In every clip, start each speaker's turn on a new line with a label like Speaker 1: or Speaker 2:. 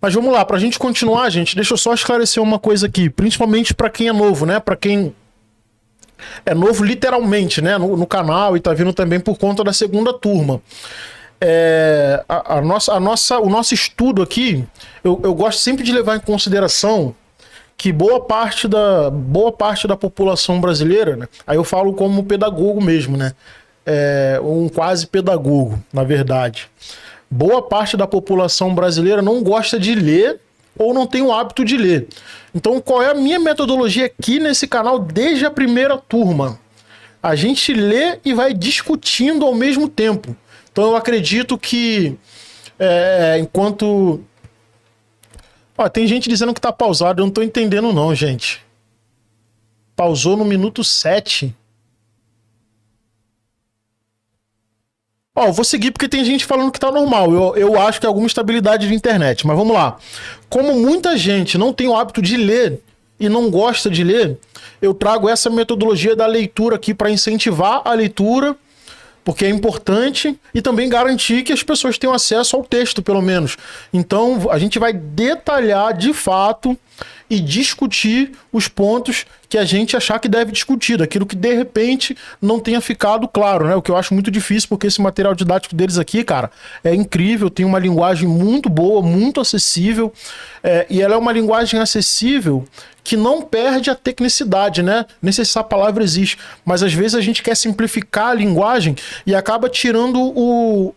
Speaker 1: Mas vamos lá, pra gente continuar, gente, deixa eu só esclarecer uma coisa aqui, principalmente pra quem é novo, né? Pra quem é novo literalmente, né? No canal e tá vindo também por conta da segunda turma. O nosso estudo aqui, eu gosto sempre de levar em consideração que boa parte da população brasileira, né? Aí eu falo como pedagogo mesmo, né? Um quase pedagogo, na verdade. Boa parte da população brasileira não gosta de ler ou não tem o hábito de ler. Então, qual é a minha metodologia aqui nesse canal desde a primeira turma? A gente lê e vai discutindo ao mesmo tempo. Então, eu acredito que enquanto... Ó, tem gente dizendo que tá pausado, eu não tô entendendo não, gente. Pausou no minuto 7. Ó, eu vou seguir porque tem gente falando que tá normal. Eu acho que é alguma estabilidade de internet, mas vamos lá. Como muita gente não tem o hábito de ler e não gosta de ler, eu trago essa metodologia da leitura aqui para incentivar a leitura, porque é importante, e também garantir que as pessoas tenham acesso ao texto, pelo menos. Então, a gente vai detalhar de fato e discutir os pontos que a gente achar que deve discutir, daquilo que de repente não tenha ficado claro, né? O que eu acho muito difícil, porque esse material didático deles aqui, cara, é incrível, tem uma linguagem muito boa, muito acessível, e ela é uma linguagem acessível que não perde a tecnicidade, né? Nem sei se essa palavra existe, mas às vezes a gente quer simplificar a linguagem e acaba tirando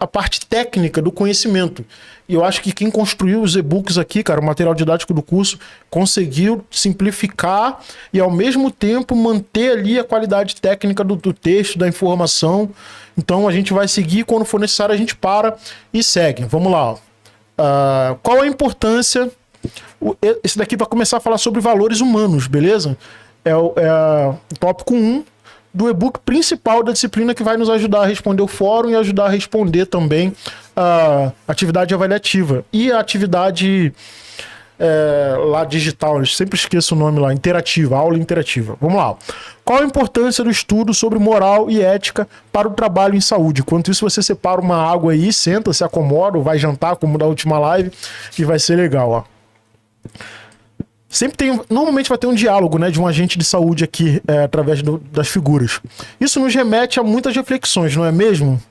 Speaker 1: a parte técnica do conhecimento. E eu acho que quem construiu os e-books aqui, cara, o material didático do curso, conseguiu simplificar e ao mesmo tempo manter ali a qualidade técnica do texto, da informação. Então a gente vai seguir, quando for necessário a gente para e segue. Vamos lá. Qual a importância... Esse daqui vai começar a falar sobre valores humanos, beleza? É o tópico 1 do e-book principal da disciplina, que vai nos ajudar a responder o fórum e ajudar a responder também a atividade avaliativa e a atividade lá digital, eu sempre esqueço o nome lá, interativa, aula interativa. Vamos lá. Qual a importância do estudo sobre moral e ética para o trabalho em saúde? Enquanto isso, você separa uma água aí, senta, se acomoda, ou vai jantar, como da última live, e vai ser legal, ó. Normalmente vai ter um diálogo, né, de um agente de saúde aqui, através das figuras. Isso nos remete a muitas reflexões, não é mesmo?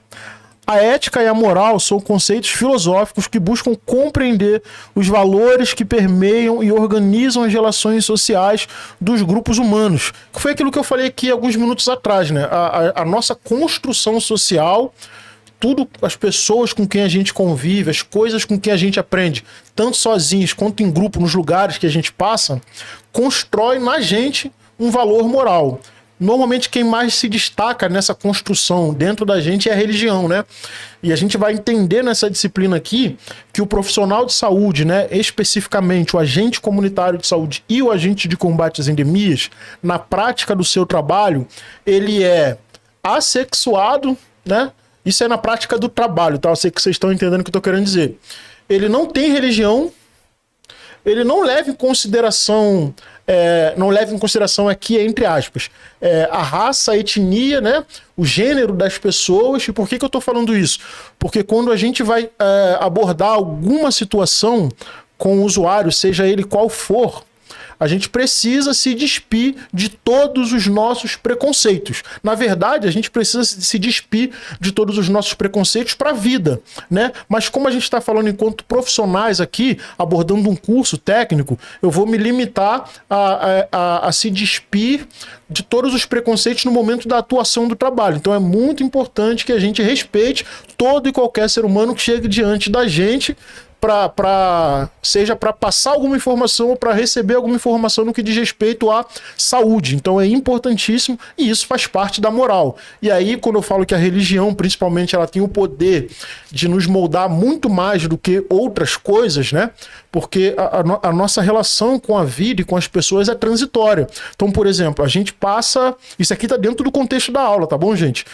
Speaker 1: A ética e a moral são conceitos filosóficos que buscam compreender os valores que permeiam e organizam as relações sociais dos grupos humanos. Que foi aquilo que eu falei aqui alguns minutos atrás, né? A nossa construção social, tudo, as pessoas com quem a gente convive, as coisas com quem a gente aprende, tanto sozinhos quanto em grupo, nos lugares que a gente passa, constrói na gente um valor moral. Normalmente quem mais se destaca nessa construção dentro da gente é a religião, né? E a gente vai entender nessa disciplina aqui que o profissional de saúde, né, especificamente o agente comunitário de saúde e o agente de combate às endemias, na prática do seu trabalho, ele é assexuado, né? Isso é na prática do trabalho, tá? Eu sei que vocês estão entendendo o que eu tô querendo dizer. Ele não tem religião, ele não leva em consideração, aqui, entre aspas, a raça, a etnia, né? O gênero das pessoas. E por que eu tô falando isso? Porque quando a gente vai abordar alguma situação com o usuário, seja ele qual for, a gente precisa se despir de todos os nossos preconceitos. Na verdade, a gente precisa se despir de todos os nossos preconceitos para a vida, né? Mas como a gente está falando enquanto profissionais aqui, abordando um curso técnico, eu vou me limitar a se despir de todos os preconceitos no momento da atuação do trabalho. Então é muito importante que a gente respeite todo e qualquer ser humano que chegue diante da gente, seja para passar alguma informação ou para receber alguma informação no que diz respeito à saúde. Então é importantíssimo e isso faz parte da moral. E aí, quando eu falo que a religião, principalmente, ela tem o poder de nos moldar muito mais do que outras coisas, né? Porque a nossa relação com a vida e com as pessoas é transitória. Então, por exemplo, a gente passa... Isso aqui está dentro do contexto da aula, tá bom, gente?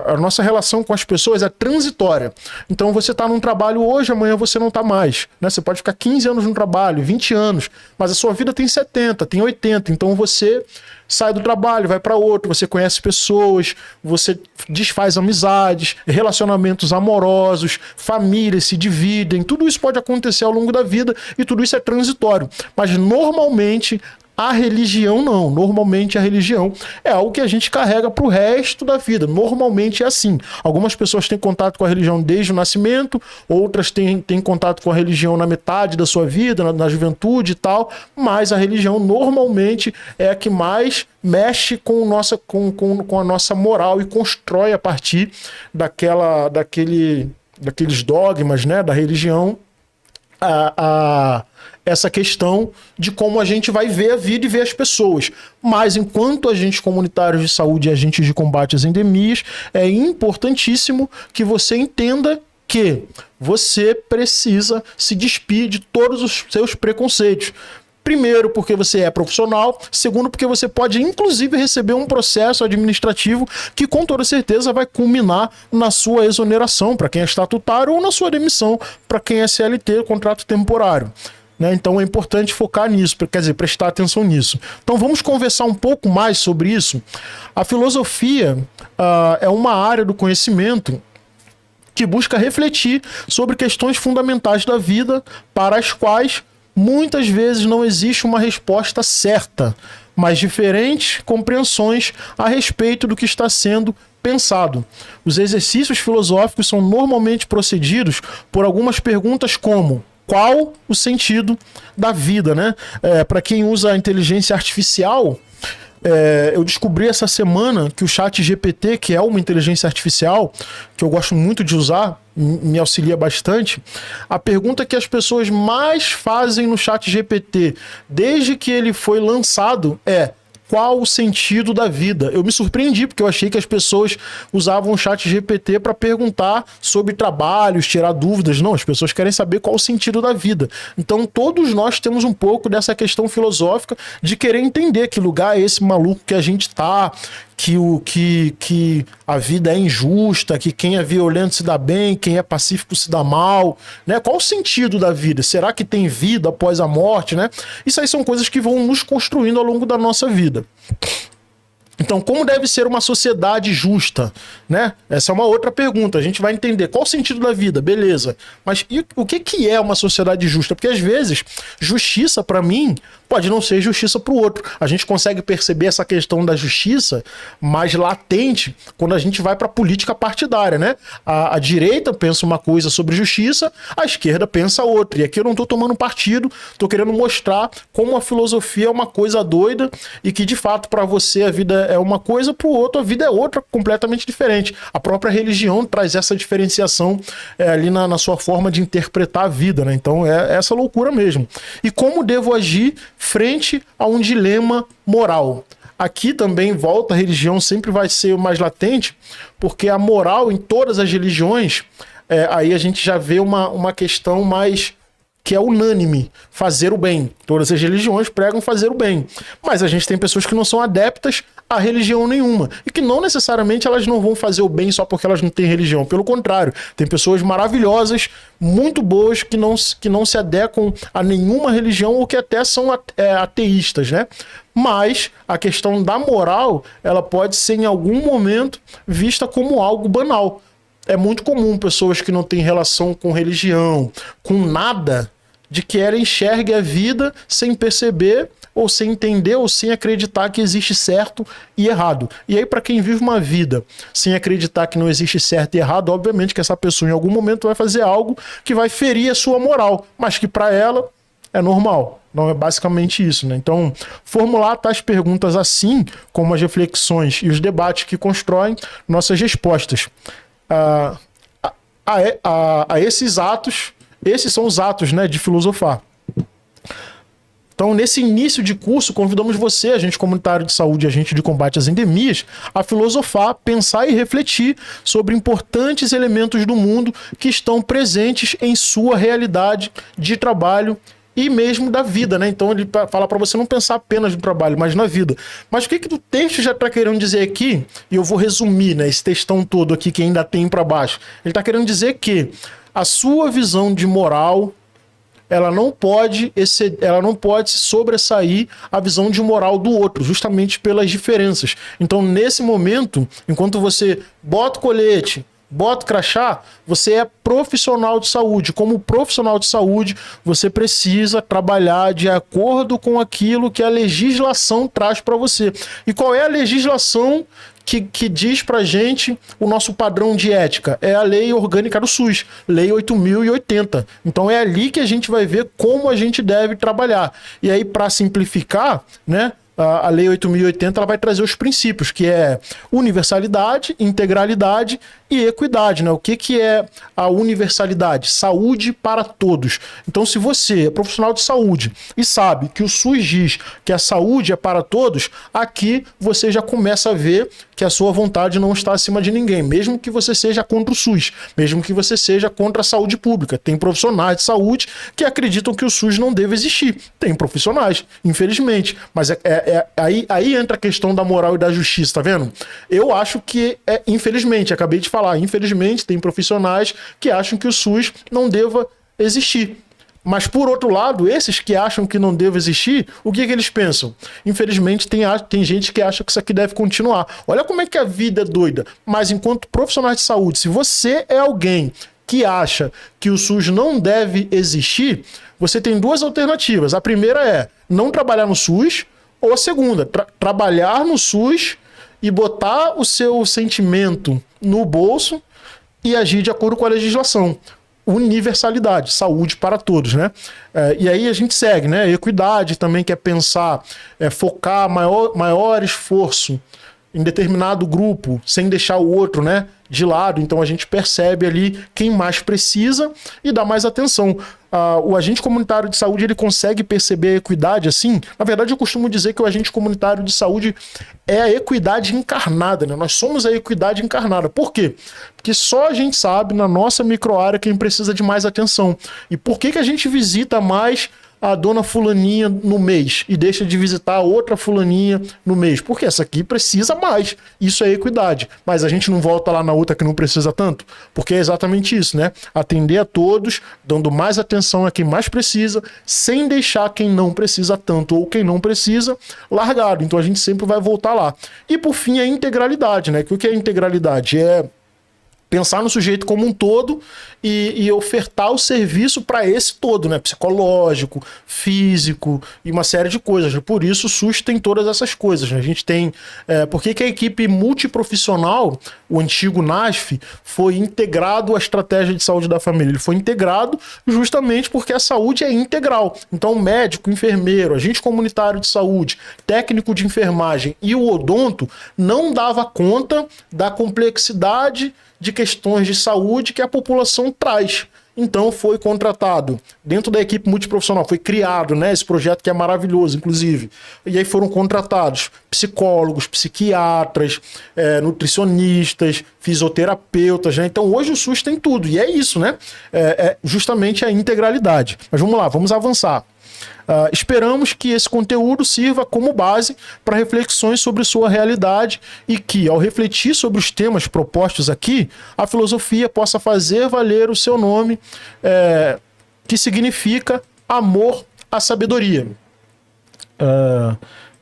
Speaker 1: A nossa relação com as pessoas é transitória. Então, você está num trabalho hoje, amanhã você não está mais, né? Você pode ficar 15 anos no trabalho, 20 anos, mas a sua vida tem 70, tem 80, então você sai do trabalho, vai para outro, você conhece pessoas, você desfaz amizades, relacionamentos amorosos, famílias se dividem, tudo isso pode acontecer ao longo da vida e tudo isso é transitório, mas normalmente a religião não. Normalmente a religião é algo que a gente carrega para o resto da vida. Normalmente é assim. Algumas pessoas têm contato com a religião desde o nascimento, outras têm contato com a religião na metade da sua vida, na juventude e tal, mas a religião normalmente é a que mais mexe com a nossa moral e constrói a partir daqueles dogmas, né, da religião essa questão de como a gente vai ver a vida e ver as pessoas. Mas enquanto agentes comunitários de saúde e agentes de combate às endemias, é importantíssimo que você entenda que você precisa se despir de todos os seus preconceitos. Primeiro, porque você é profissional. Segundo, porque você pode, inclusive, receber um processo administrativo que, com toda certeza, vai culminar na sua exoneração, para quem é estatutário, ou na sua demissão, para quem é CLT, contrato temporário. Né? Então, é importante focar nisso, quer dizer, prestar atenção nisso. Então, vamos conversar um pouco mais sobre isso. A filosofia é uma área do conhecimento que busca refletir sobre questões fundamentais da vida, para as quais muitas vezes não existe uma resposta certa, mas diferentes compreensões a respeito do que está sendo pensado. Os exercícios filosóficos são normalmente procedidos por algumas perguntas como: qual o sentido da vida, né? Para quem usa a inteligência artificial, eu descobri essa semana que o ChatGPT, que é uma inteligência artificial que eu gosto muito de usar, me auxilia bastante. A pergunta que as pessoas mais fazem no ChatGPT desde que ele foi lançado é: qual o sentido da vida? Eu me surpreendi, porque eu achei que as pessoas usavam o ChatGPT para perguntar sobre trabalhos, tirar dúvidas. Não, as pessoas querem saber qual o sentido da vida. Então, todos nós temos um pouco dessa questão filosófica de querer entender que lugar é esse maluco que a gente tá, que a vida é injusta, que quem é violento se dá bem, quem é pacífico se dá mal, né? Qual o sentido da vida? Será que tem vida após a morte, né? Isso aí são coisas que vão nos construindo ao longo da nossa vida. Então, como deve ser uma sociedade justa, né? Essa é uma outra pergunta. A gente vai entender qual o sentido da vida, beleza. Mas e o que é uma sociedade justa? Porque às vezes, justiça para mim pode não ser justiça para o outro. A gente consegue perceber essa questão da justiça mais latente quando a gente vai para a política partidária, né? A direita pensa uma coisa sobre justiça, a esquerda pensa outra. E aqui eu não estou tomando partido, estou querendo mostrar como a filosofia é uma coisa doida e que, de fato, para você a vida é uma coisa, para o outro a vida é outra, completamente diferente. A própria religião traz essa diferenciação ali na sua forma de interpretar a vida, né? Então é essa loucura mesmo. E como devo agir frente a um dilema moral? Aqui também volta, a religião sempre vai ser o mais latente, porque a moral em todas as religiões, aí a gente já vê uma questão mais que é unânime, fazer o bem. Todas as religiões pregam fazer o bem. Mas a gente tem pessoas que não são adeptas a religião nenhuma. E que não necessariamente elas não vão fazer o bem só porque elas não têm religião. Pelo contrário, tem pessoas maravilhosas, muito boas, que não se adequam a nenhuma religião ou que até são ateístas, né? Mas a questão da moral, ela pode ser em algum momento vista como algo banal. É muito comum pessoas que não têm relação com religião, com nada, de que ela enxergue a vida sem perceber, ou sem entender, ou sem acreditar que existe certo e errado. E aí, para quem vive uma vida sem acreditar que não existe certo e errado, obviamente que essa pessoa em algum momento vai fazer algo que vai ferir a sua moral, mas que para ela é normal. Não é basicamente isso, né? Então, formular tais perguntas assim, como as reflexões e os debates que constroem nossas respostas a esses atos, esses são os atos, né, de filosofar. Então, nesse início de curso, convidamos você, agente comunitário de saúde e agente de combate às endemias, a filosofar, pensar e refletir sobre importantes elementos do mundo que estão presentes em sua realidade de trabalho e mesmo da vida, né? Então ele fala para você não pensar apenas no trabalho, mas na vida. Mas o que o texto já está querendo dizer aqui, e eu vou resumir, né, esse textão todo aqui que ainda tem para baixo. Ele está querendo dizer que A sua visão de moral, ela não pode sobressair a visão de moral do outro, justamente pelas diferenças. Então, nesse momento, enquanto você bota o colete, bota o crachá, você é profissional de saúde. Como profissional de saúde, você precisa trabalhar de acordo com aquilo que a legislação traz para você. E qual é a legislação que diz pra gente o nosso padrão de ética? É a lei orgânica do SUS, lei 8.080. Então é ali que a gente vai ver como a gente deve trabalhar. E aí, para simplificar, né, a lei 8.080 ela vai trazer os princípios, que é universalidade, integralidade e equidade, né? O que é a universalidade? Saúde para todos. Então, se você é profissional de saúde e sabe que o SUS diz que a saúde é para todos, aqui você já começa a ver que a sua vontade não está acima de ninguém, mesmo que você seja contra o SUS, mesmo que você seja contra a saúde pública. Tem profissionais de saúde que acreditam que o SUS não deve existir. Tem profissionais, infelizmente. Mas aí entra a questão da moral e da justiça, tá vendo? Eu acho que, infelizmente, acabei de falar, infelizmente tem profissionais que acham que o SUS não deva existir. Mas, por outro lado, esses que acham que não deve existir, o que eles pensam? Infelizmente, tem gente que acha que isso aqui deve continuar. Olha como é que a vida é doida. Mas, enquanto profissionais de saúde, se você é alguém que acha que o SUS não deve existir, você tem duas alternativas. A primeira é não trabalhar no SUS, ou a segunda, trabalhar no SUS e botar o seu sentimento no bolso e agir de acordo com a legislação. Universalidade, saúde para todos, né? E aí a gente segue, né? Equidade também quer pensar, focar maior esforço em determinado grupo, sem deixar o outro, né, de lado. Então a gente percebe ali quem mais precisa e dá mais atenção. O agente comunitário de saúde, ele consegue perceber a equidade assim? Na verdade, eu costumo dizer que o agente comunitário de saúde é a equidade encarnada, né? Nós somos a equidade encarnada. Por quê? Porque só a gente sabe, na nossa microárea, quem precisa de mais atenção. E por que a gente visita mais a dona fulaninha no mês e deixa de visitar a outra fulaninha no mês? Porque essa aqui precisa mais. Isso é equidade. Mas a gente não volta lá na outra que não precisa tanto? Porque é exatamente isso, né? Atender a todos, dando mais atenção a quem mais precisa, sem deixar quem não precisa tanto ou quem não precisa largado. Então a gente sempre vai voltar lá. E por fim, a integralidade, né? O que é integralidade? É pensar no sujeito como um todo e ofertar o serviço para esse todo, né? Psicológico, físico e uma série de coisas. Por isso o SUS tem todas essas coisas, né? A gente tem... por que a equipe multiprofissional, o antigo NASF, foi integrado à estratégia de saúde da família? Ele foi integrado justamente porque a saúde é integral. Então médico, enfermeiro, agente comunitário de saúde, técnico de enfermagem e o odonto não dava conta da complexidade de questões de saúde que a população traz. Então foi contratado dentro da equipe multiprofissional, foi criado, né, esse projeto que é maravilhoso, inclusive. E aí foram contratados psicólogos, psiquiatras, nutricionistas, fisioterapeutas, né? Então hoje o SUS tem tudo, e é isso, né? Justamente a integralidade. Mas vamos lá, vamos avançar. Esperamos que esse conteúdo sirva como base para reflexões sobre sua realidade e que, ao refletir sobre os temas propostos aqui, a filosofia possa fazer valer o seu nome, que significa amor à sabedoria.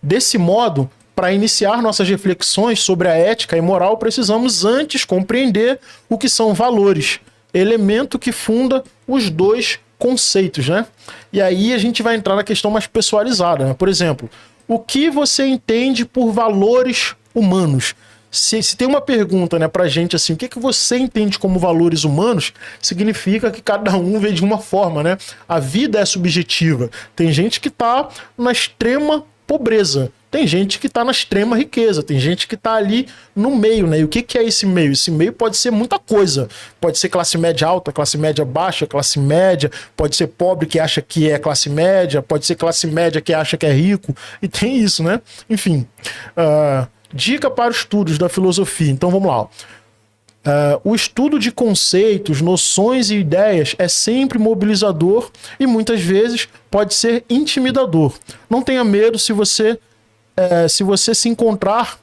Speaker 1: Desse modo, para iniciar nossas reflexões sobre a ética e moral, precisamos antes compreender o que são valores, elemento que funda os dois conceitos, né? E aí a gente vai entrar na questão mais pessoalizada, né? Por exemplo, o que você entende por valores humanos? Se tem uma pergunta, né, pra gente assim, o que você entende como valores humanos, significa que cada um vê de uma forma, né? A vida é subjetiva. Tem gente que tá na extrema pobreza, tem gente que tá na extrema riqueza, tem gente que tá ali no meio, né? E o que é esse meio? Esse meio pode ser muita coisa. Pode ser classe média alta, classe média baixa, classe média, pode ser pobre que acha que é classe média, pode ser classe média que acha que é rico, e tem isso, né? Enfim, dica para os estudos da filosofia. Então vamos lá. O estudo de conceitos, noções e ideias é sempre mobilizador e muitas vezes pode ser intimidador. Não tenha medo se você encontrar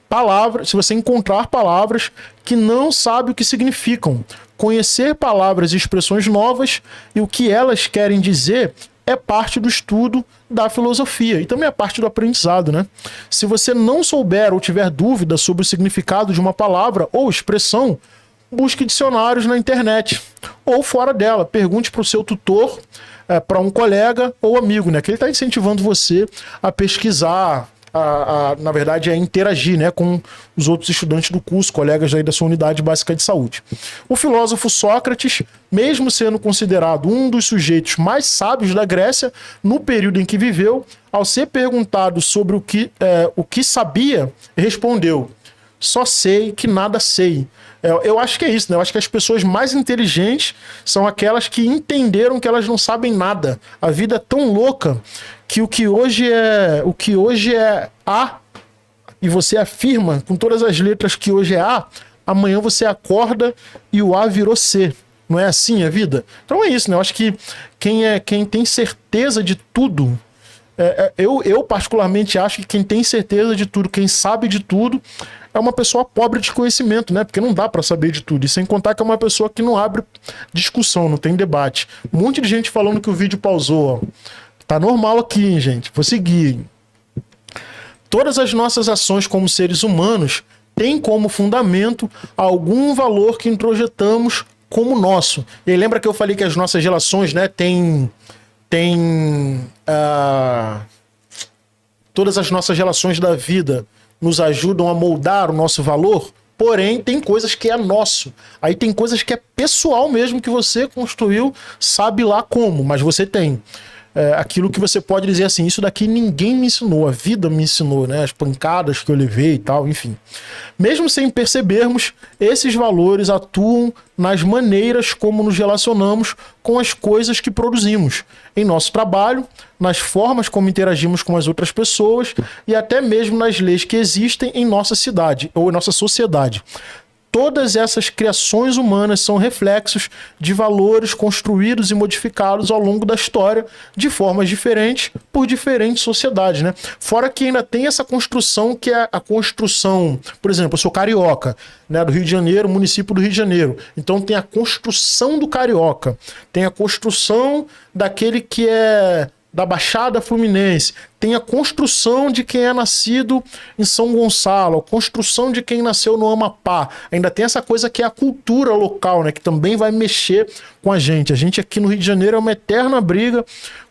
Speaker 1: palavras que não sabe o que significam. Conhecer palavras e expressões novas e o que elas querem dizer é parte do estudo da filosofia e também é parte do aprendizado, né? Se você não souber ou tiver dúvida sobre o significado de uma palavra ou expressão, busque dicionários na internet ou fora dela. Pergunte para o seu tutor, para um colega ou amigo, né? Que ele está incentivando você a pesquisar, na verdade, interagir, né, com os outros estudantes do curso, colegas aí da sua unidade básica de saúde. O filósofo Sócrates, mesmo sendo considerado um dos sujeitos mais sábios da Grécia, no período em que viveu, ao ser perguntado sobre o que sabia, respondeu: só sei que nada sei. Eu acho que é isso, né? Eu acho que as pessoas mais inteligentes são aquelas que entenderam que elas não sabem nada. A vida é tão louca que o que hoje é A, e você afirma com todas as letras que hoje é A, amanhã você acorda e o A virou C. Não é assim a vida? Então é isso, né? Eu acho que quem tem certeza de tudo, eu particularmente acho que quem tem certeza de tudo, quem sabe de tudo, é uma pessoa pobre de conhecimento, né? Porque não dá pra saber de tudo. E sem contar que é uma pessoa que não abre discussão, não tem debate. Um monte de gente falando que o vídeo pausou, ó. Tá normal aqui, hein, gente? Vou seguir. Todas as nossas ações como seres humanos têm como fundamento algum valor que introjetamos como nosso. E aí, lembra que eu falei que as nossas relações, né, todas as nossas relações da vida nos ajudam a moldar o nosso valor? Porém, tem coisas que é nosso. Aí tem coisas que é pessoal mesmo, que você construiu, sabe lá como, mas você tem. Aquilo que você pode dizer assim, isso daqui ninguém me ensinou, a vida me ensinou, né? As pancadas que eu levei e tal, enfim. Mesmo sem percebermos, esses valores atuam nas maneiras como nos relacionamos com as coisas que produzimos, em nosso trabalho, nas formas como interagimos com as outras pessoas e até mesmo nas leis que existem em nossa cidade ou em nossa sociedade. Todas essas criações humanas são reflexos de valores construídos e modificados ao longo da história de formas diferentes por diferentes sociedades, né? Fora que ainda tem essa construção que é a construção, por exemplo, eu sou carioca, né, do Rio de Janeiro, município do Rio de Janeiro. Então tem a construção do carioca, tem a construção daquele que é da Baixada Fluminense, tem a construção de quem é nascido em São Gonçalo, a construção de quem nasceu no Amapá. Ainda tem essa coisa que é a cultura local, né, que também vai mexer com a gente. A gente aqui no Rio de Janeiro é uma eterna briga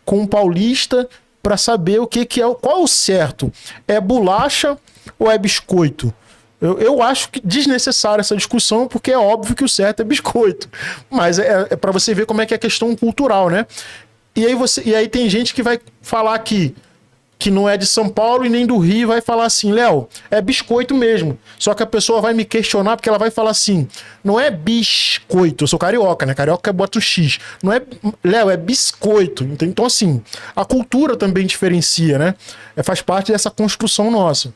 Speaker 1: com o paulista para saber o que é, qual é o certo. É bolacha ou é biscoito? Eu acho que desnecessária essa discussão, porque é óbvio que o certo é biscoito. Mas é para você ver como é que é a questão cultural, né? E aí tem gente que vai falar que não é de São Paulo e nem do Rio, vai falar assim, Léo, é biscoito mesmo. Só que a pessoa vai me questionar porque ela vai falar assim, não é biscoito, eu sou carioca, né? Carioca bota o X. Não é, Léo, é biscoito. Então, assim, a cultura também diferencia, né? Faz parte dessa construção nossa.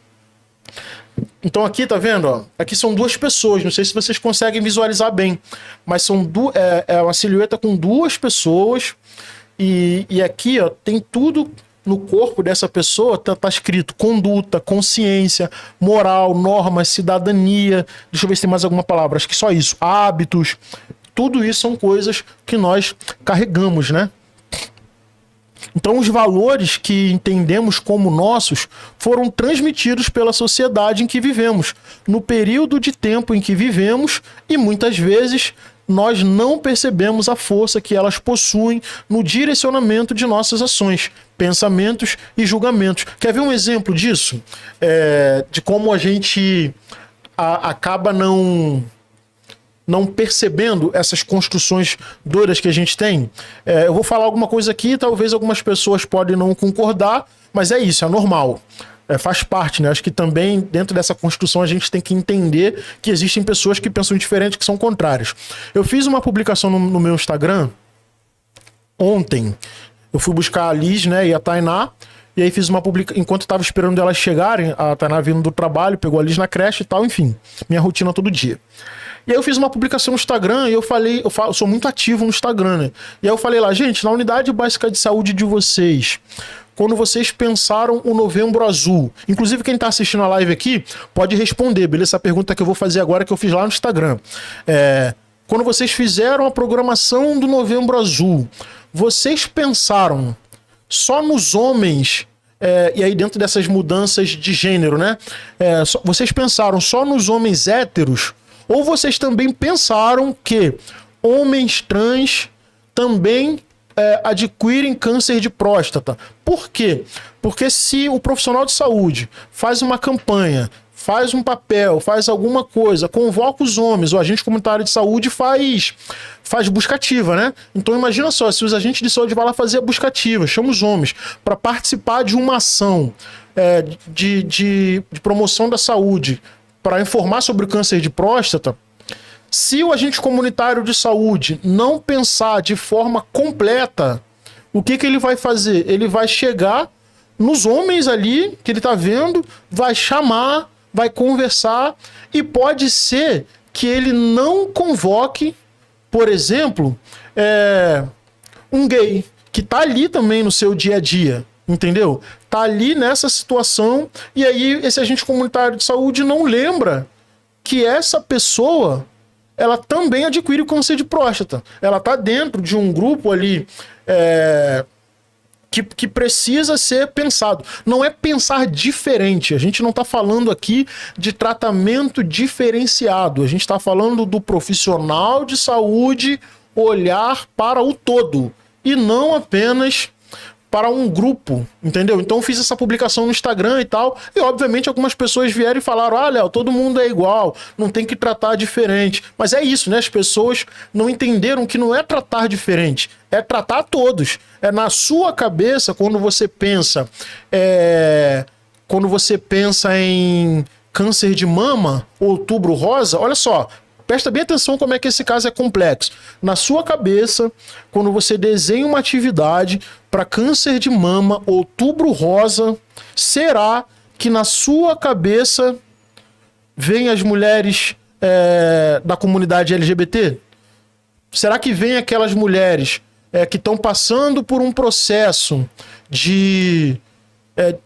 Speaker 1: Então aqui, tá vendo? Ó? Aqui são duas pessoas, não sei se vocês conseguem visualizar bem, mas são uma silhueta com duas pessoas. E aqui, ó, tem tudo no corpo dessa pessoa, tá escrito conduta, consciência, moral, normas, cidadania. Deixa eu ver se tem mais alguma palavra, acho que só isso. Hábitos. Tudo isso são coisas que nós carregamos, né? Então, os valores que entendemos como nossos foram transmitidos pela sociedade em que vivemos, no período de tempo em que vivemos, e muitas vezes nós não percebemos a força que elas possuem no direcionamento de nossas ações, pensamentos e julgamentos. Quer ver um exemplo disso? De como a gente acaba não percebendo essas construções doidas que a gente tem. Eu vou falar alguma coisa aqui, talvez algumas pessoas podem não concordar, mas é isso, é normal. Faz parte, né? Acho que também dentro dessa construção a gente tem que entender que existem pessoas que pensam diferente, que são contrárias. Eu fiz uma publicação no meu Instagram ontem. Eu fui buscar a Liz, né, e a Tainá, e aí fiz uma publicação, enquanto eu tava esperando elas chegarem, a Tainá vindo do trabalho, pegou a Liz na creche e tal, enfim, minha rotina todo dia. E aí eu fiz uma publicação no Instagram e eu falei, eu sou muito ativo no Instagram, né? E aí eu falei lá, gente, na unidade básica de saúde de vocês, quando vocês pensaram o Novembro Azul, inclusive quem tá assistindo a live aqui pode responder, beleza? Essa pergunta que eu vou fazer agora que eu fiz lá no Instagram. quando vocês fizeram a programação do Novembro Azul, vocês pensaram só nos homens, e aí dentro dessas mudanças de gênero, né? Vocês pensaram só nos homens héteros? Ou vocês também pensaram que homens trans também adquirem câncer de próstata? Por quê? Porque se o profissional de saúde faz uma campanha, faz um papel, faz alguma coisa, convoca os homens, o agente comunitário de saúde faz busca ativa, né? Então imagina só, se os agentes de saúde vão lá fazer a busca ativa, chama os homens para participar de uma ação de promoção da saúde, para informar sobre o câncer de próstata. Se o agente comunitário de saúde não pensar de forma completa, o que ele vai fazer? Ele vai chegar nos homens ali, que ele está vendo, vai chamar, vai conversar, e pode ser que ele não convoque, por exemplo, um gay, que está ali também no seu dia a dia, entendeu? Está ali nessa situação, e aí esse agente comunitário de saúde não lembra que essa pessoa, ela também adquire o câncer de próstata. Ela está dentro de um grupo ali que precisa ser pensado. Não é pensar diferente. A gente não está falando aqui de tratamento diferenciado. A gente está falando do profissional de saúde olhar para o todo e não apenas para um grupo, entendeu? Então fiz essa publicação no Instagram e tal, e obviamente algumas pessoas vieram e falaram: ah, Léo, todo mundo é igual, não tem que tratar diferente. Mas é isso, né? As pessoas não entenderam que não é tratar diferente, é tratar todos. É na sua cabeça, quando você pensa em câncer de mama, outubro rosa, olha só, presta bem atenção como é que esse caso é complexo. Na sua cabeça, quando você desenha uma atividade para câncer de mama, outubro rosa, será que na sua cabeça vem as mulheres da comunidade LGBT? Será que vem aquelas mulheres que estão passando por um processo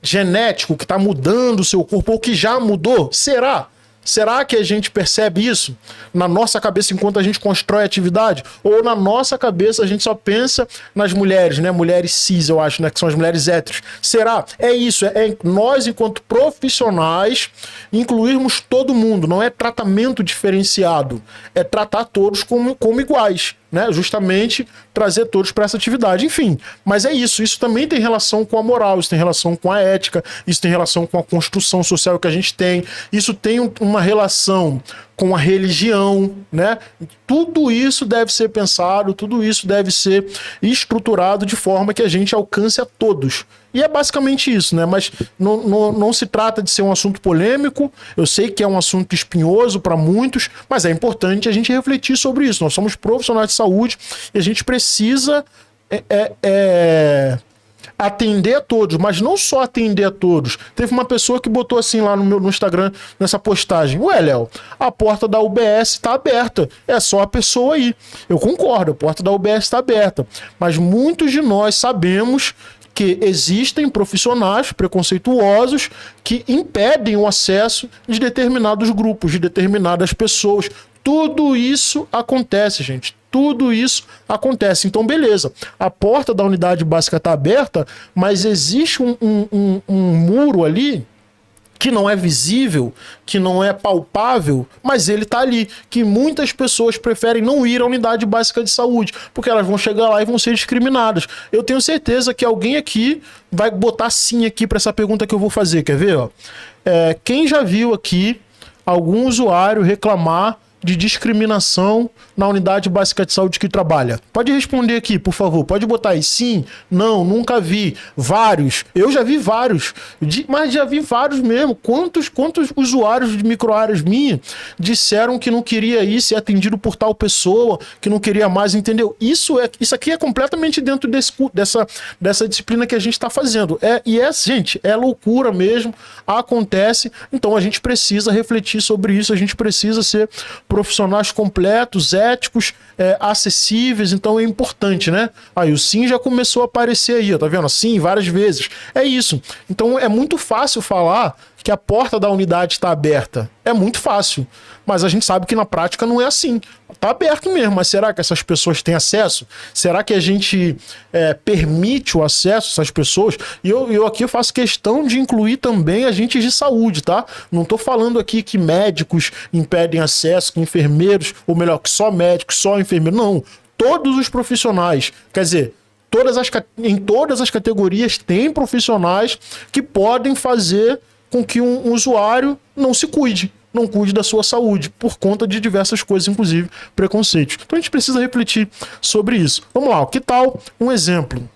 Speaker 1: genético, que está mudando o seu corpo, ou que já mudou? Será? Será que a gente percebe isso na nossa cabeça enquanto a gente constrói a atividade? Ou na nossa cabeça a gente só pensa nas mulheres, né? Mulheres cis, eu acho, né? Que são as mulheres héteros. Será? É isso. É nós, enquanto profissionais, incluirmos todo mundo. Não é tratamento diferenciado. É tratar todos como iguais, né? Justamente trazer todos para essa atividade. Enfim, mas é isso. Isso também tem relação com a moral, isso tem relação com a ética, isso tem relação com a construção social que a gente tem, isso tem uma relação com a religião, né? Tudo isso deve ser pensado, tudo isso deve ser estruturado de forma que a gente alcance a todos. E é basicamente isso, né? Mas não se trata de ser um assunto polêmico. Eu sei que é um assunto espinhoso para muitos, mas é importante a gente refletir sobre isso. Nós somos profissionais de saúde e a gente precisa atender a todos, mas não só atender a todos. Teve uma pessoa que botou assim lá no Instagram, nessa postagem: ué, Léo, a porta da UBS está aberta, é só a pessoa ir. Eu concordo, a porta da UBS está aberta, mas muitos de nós sabemos que existem profissionais preconceituosos que impedem o acesso de determinados grupos, de determinadas pessoas. Tudo isso acontece, gente. Tudo isso acontece. Então, beleza. A porta da unidade básica está aberta, mas existe um muro ali que não é visível, que não é palpável, mas ele está ali, que muitas pessoas preferem não ir à unidade básica de saúde, porque elas vão chegar lá e vão ser discriminadas. Eu tenho certeza que alguém aqui vai botar sim aqui para essa pergunta que eu vou fazer. Quer ver? Ó? Quem já viu aqui algum usuário reclamar de discriminação na unidade básica de saúde que trabalha? Pode responder aqui, por favor. Pode botar aí sim, não, nunca vi. Vários. Eu já vi vários. Mas já vi vários mesmo. Quantos usuários de microáreas minha disseram que não queria ir ser atendido por tal pessoa, que não queria mais, entendeu? Isso aqui é completamente dentro dessa disciplina que a gente está fazendo. Gente, é loucura mesmo. Acontece. Então a gente precisa refletir sobre isso. A gente precisa ser profissionais completos, éticos, acessíveis. Então é importante, né? Aí o sim já começou a aparecer aí, ó, tá vendo? Sim, várias vezes. É isso. Então é muito fácil falar que a porta da unidade está aberta. É muito fácil. Mas a gente sabe que na prática não é assim. Tá aberto mesmo, mas será que essas pessoas têm acesso? Será que a gente permite o acesso a essas pessoas? E eu aqui faço questão de incluir também agentes de saúde, tá? Não tô falando aqui que médicos impedem acesso, que enfermeiros, ou melhor, que só médicos, só enfermeiros. Não, todos os profissionais. Quer dizer, em todas as categorias tem profissionais que podem fazer com que um usuário não se cuide, não cuide da sua saúde, por conta de diversas coisas, inclusive preconceitos. Então a gente precisa refletir sobre isso. Vamos lá, que tal um exemplo?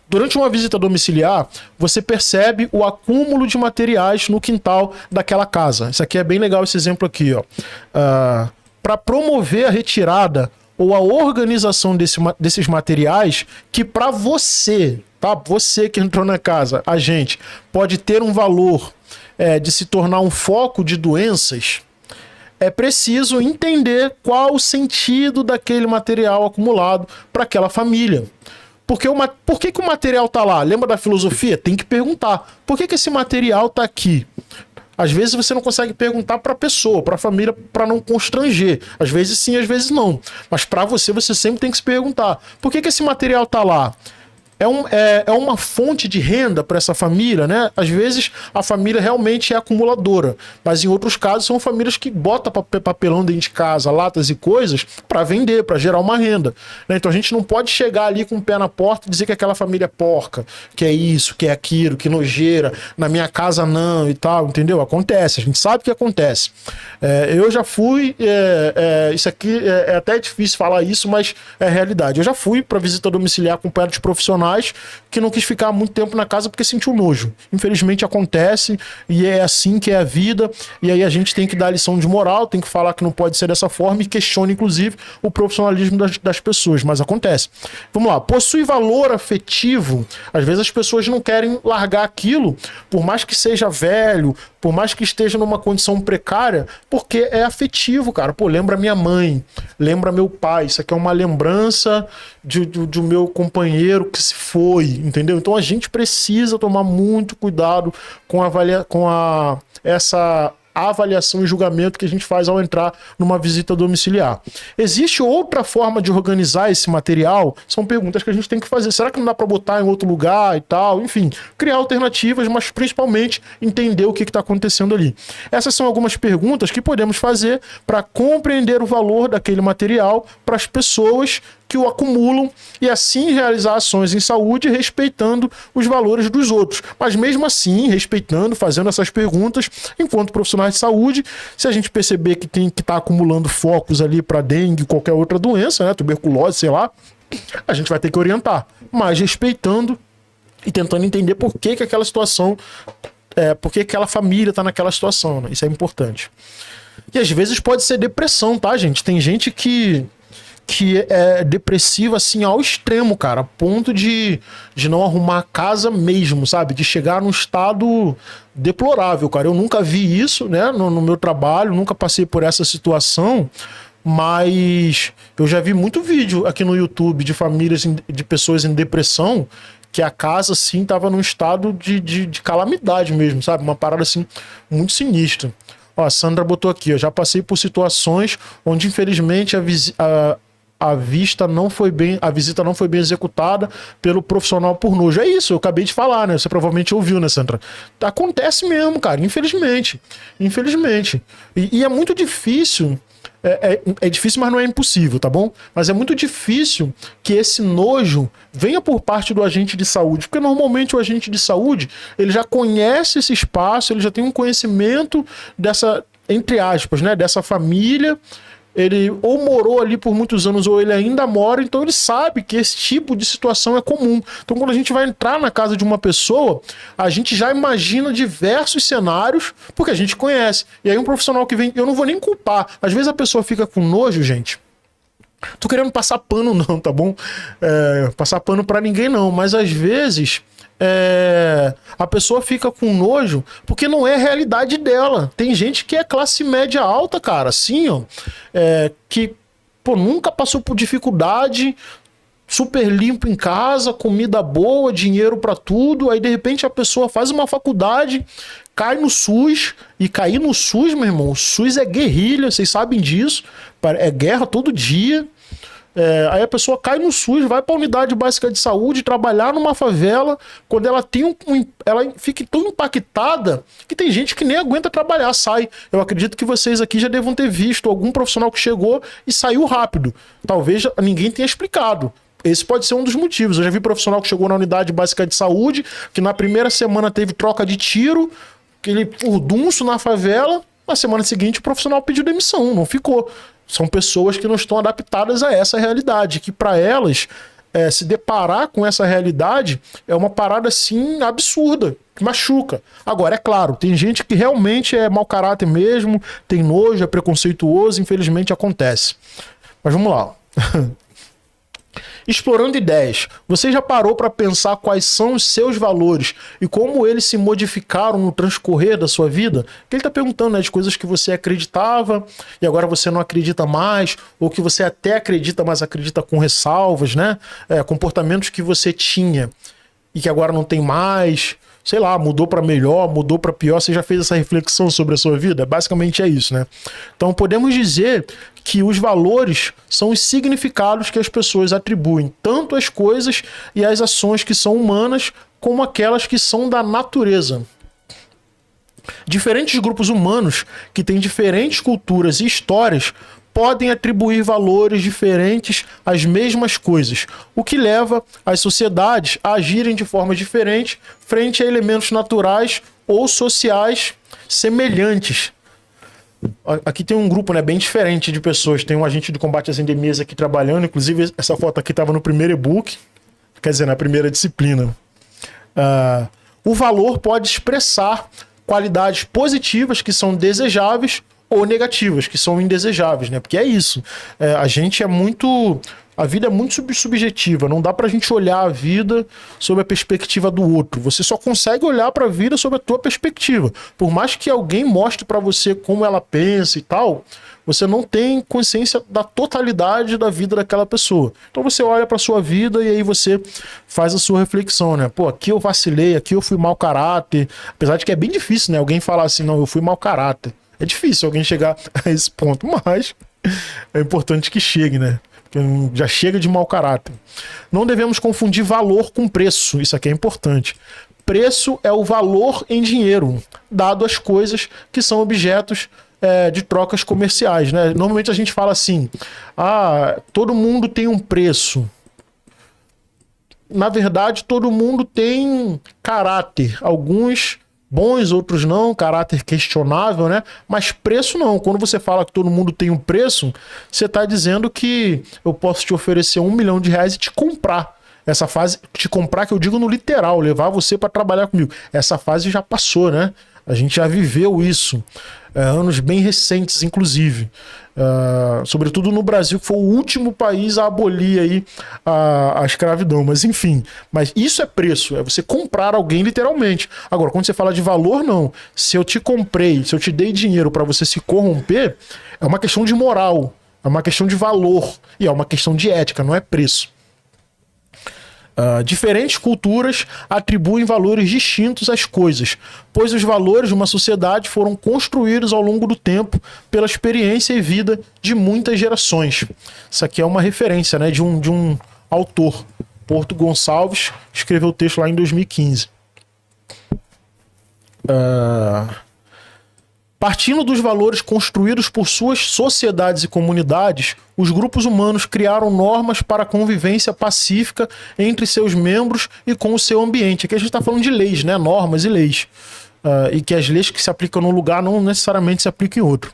Speaker 1: Durante uma visita domiciliar, você percebe o acúmulo de materiais no quintal daquela casa. Isso aqui é bem legal, esse exemplo aqui, ó. Para promover a retirada ou a organização desses materiais que para você, tá? Você que entrou na casa, a gente, pode ter um valor de se tornar um foco de doenças, é preciso entender qual o sentido daquele material acumulado para aquela família. Por que o material está lá? Lembra da filosofia? Tem que perguntar. Por que esse material está aqui? Às vezes você não consegue perguntar para a pessoa, para a família, para não constranger. Às vezes sim, às vezes não. Mas para você sempre tem que se perguntar. Por que esse material está lá? É uma fonte de renda para essa família, né? Às vezes a família realmente é acumuladora, mas em outros casos são famílias que botam papelão dentro de casa, latas e coisas para vender, para gerar uma renda, né? Então a gente não pode chegar ali com o pé na porta e dizer que aquela família é porca, que é isso, que é aquilo, que nojeira, na minha casa não e tal, entendeu? Acontece, a gente sabe que acontece. Eu já fui, isso aqui é até difícil falar isso, mas é realidade. Eu já fui para visita domiciliar acompanhado de profissionais que não quis ficar muito tempo na casa porque sentiu nojo. Infelizmente acontece e é assim que é a vida, e aí a gente tem que dar lição de moral, tem que falar que não pode ser dessa forma e questiona inclusive o profissionalismo das pessoas, mas acontece. Vamos lá, possui valor afetivo. Às vezes as pessoas não querem largar aquilo, por mais que seja velho, por mais que esteja numa condição precária, porque é afetivo, cara. Pô, lembra minha mãe, lembra meu pai, isso aqui é uma lembrança do meu companheiro que se foi, entendeu? Então a gente precisa tomar muito cuidado com essa avaliação e julgamento que a gente faz ao entrar numa visita domiciliar. Existe outra forma de organizar esse material? São perguntas que a gente tem que fazer. Será que não dá para botar em outro lugar e tal? Enfim, criar alternativas, mas principalmente entender o que está acontecendo ali. Essas são algumas perguntas que podemos fazer para compreender o valor daquele material para as pessoas que o acumulam e assim realizar ações em saúde respeitando os valores dos outros. Mas mesmo assim, respeitando, fazendo essas perguntas, enquanto profissionais de saúde, se a gente perceber que tem que estar acumulando focos ali para dengue, qualquer outra doença, né, tuberculose, sei lá, a gente vai ter que orientar, mas respeitando e tentando entender por que aquela situação, por que aquela família está naquela situação, né? Isso é importante. E às vezes pode ser depressão, tá, gente? Tem gente que é depressiva, assim, ao extremo, cara, a ponto de não arrumar a casa mesmo, sabe? De chegar num estado deplorável, cara. Eu nunca vi isso, né, no meu trabalho, nunca passei por essa situação, mas eu já vi muito vídeo aqui no YouTube de famílias, de pessoas em depressão, que a casa, assim, tava num estado de calamidade mesmo, sabe? Uma parada, assim, muito sinistra. Ó, a Sandra botou aqui, ó, já passei por situações onde, infelizmente, a visita não foi bem executada pelo profissional por nojo. É isso, eu acabei de falar, né? Você provavelmente ouviu, né, Sandra? Acontece mesmo, cara, infelizmente. Infelizmente. E é muito difícil, é difícil, mas não é impossível, tá bom? Mas é muito difícil que esse nojo venha por parte do agente de saúde, porque normalmente o agente de saúde, ele já conhece esse espaço, ele já tem um conhecimento dessa, entre aspas, né, dessa família. Ele ou morou ali por muitos anos ou ele ainda mora, então ele sabe que esse tipo de situação é comum. Então quando a gente vai entrar na casa de uma pessoa, a gente já imagina diversos cenários, porque a gente conhece. E aí um profissional que vem, eu não vou nem culpar, às vezes a pessoa fica com nojo, gente. Tô querendo passar pano não, tá bom? Passar pano pra ninguém não, mas às vezes a pessoa fica com nojo porque não é a realidade dela. Tem gente que é classe média alta, cara, assim, ó, que, pô, nunca passou por dificuldade, super limpo em casa, comida boa, dinheiro para tudo. Aí de repente a pessoa faz uma faculdade, cai no SUS, e cair no SUS, meu irmão, o SUS é guerrilha, vocês sabem disso, é guerra todo dia. Aí a pessoa cai no SUS, vai para a unidade básica de saúde, trabalhar numa favela, quando ela tem ela fica tão impactada que tem gente que nem aguenta trabalhar, sai. Eu acredito que vocês aqui já devam ter visto algum profissional que chegou e saiu rápido. Talvez ninguém tenha explicado. Esse pode ser um dos motivos. Eu já vi profissional que chegou na unidade básica de saúde, que na primeira semana teve troca de tiro, aquele furdunço na favela, na semana seguinte o profissional pediu demissão, não ficou. São pessoas que não estão adaptadas a essa realidade, que para elas se deparar com essa realidade é uma parada assim absurda, que machuca. Agora, é claro, tem gente que realmente é mau caráter mesmo, tem nojo, é preconceituoso, infelizmente acontece. Mas vamos lá. Explorando ideias, você já parou para pensar quais são os seus valores e como eles se modificaram no transcorrer da sua vida? Que ele está perguntando, né, de coisas que você acreditava e agora você não acredita mais, ou que você até acredita, mas acredita com ressalvas, né? Comportamentos que você tinha e que agora não tem mais. Sei lá, mudou para melhor, mudou para pior. Você já fez essa reflexão sobre a sua vida? Basicamente é isso, né? Então podemos dizer que os valores são os significados que as pessoas atribuem tanto às coisas e às ações que são humanas, como aquelas que são da natureza. Diferentes grupos humanos que têm diferentes culturas e histórias podem atribuir valores diferentes às mesmas coisas, o que leva as sociedades a agirem de forma diferente frente a elementos naturais ou sociais semelhantes. Aqui tem um grupo, né, bem diferente de pessoas. Tem um agente de combate às endemias aqui trabalhando, inclusive essa foto aqui estava no primeiro e-book, quer dizer, na primeira disciplina. O valor pode expressar qualidades positivas que são desejáveis ou negativas, que são indesejáveis, né? Porque é isso. A vida é muito subjetiva. Não dá pra gente olhar a vida sob a perspectiva do outro. Você só consegue olhar pra vida sob a tua perspectiva. Por mais que alguém mostre pra você como ela pensa e tal, você não tem consciência da totalidade da vida daquela pessoa. Então você olha pra sua vida e aí você faz a sua reflexão, né? Pô, aqui eu vacilei, aqui eu fui mau caráter. Apesar de que é bem difícil, né? Alguém falar assim, não, eu fui mau caráter. É difícil alguém chegar a esse ponto, mas é importante que chegue, né? Porque já chega de mau caráter. Não devemos confundir valor com preço, isso aqui é importante. Preço é o valor em dinheiro, dado às coisas que são objetos de trocas comerciais, né? Normalmente a gente fala assim, todo mundo tem um preço. Na verdade, todo mundo tem caráter. Alguns bons, outros não, caráter questionável, né? Mas preço não. Quando você fala que todo mundo tem um preço, você está dizendo que eu posso te oferecer R$1 milhão e te comprar. Essa fase, te comprar que eu digo no literal, levar você para trabalhar comigo. Essa fase já passou, né? A gente já viveu isso. Anos bem recentes, inclusive. Sobretudo no Brasil, que foi o último país a abolir aí a escravidão. Mas enfim, mas isso é preço, é você comprar alguém literalmente. Agora, quando você fala de valor, não. Se eu te comprei, se eu te dei dinheiro para você se corromper, é uma questão de moral, é uma questão de valor e é uma questão de ética, não é preço. Diferentes culturas atribuem valores distintos às coisas, pois os valores de uma sociedade foram construídos ao longo do tempo pela experiência e vida de muitas gerações. Isso aqui é uma referência, né, de um autor, Porto Gonçalves, escreveu o texto lá em 2015. Partindo dos valores construídos por suas sociedades e comunidades, os grupos humanos criaram normas para a convivência pacífica entre seus membros e com o seu ambiente. Aqui a gente está falando de leis, né? Normas e leis. E que as leis que se aplicam num lugar não necessariamente se aplicam em outro.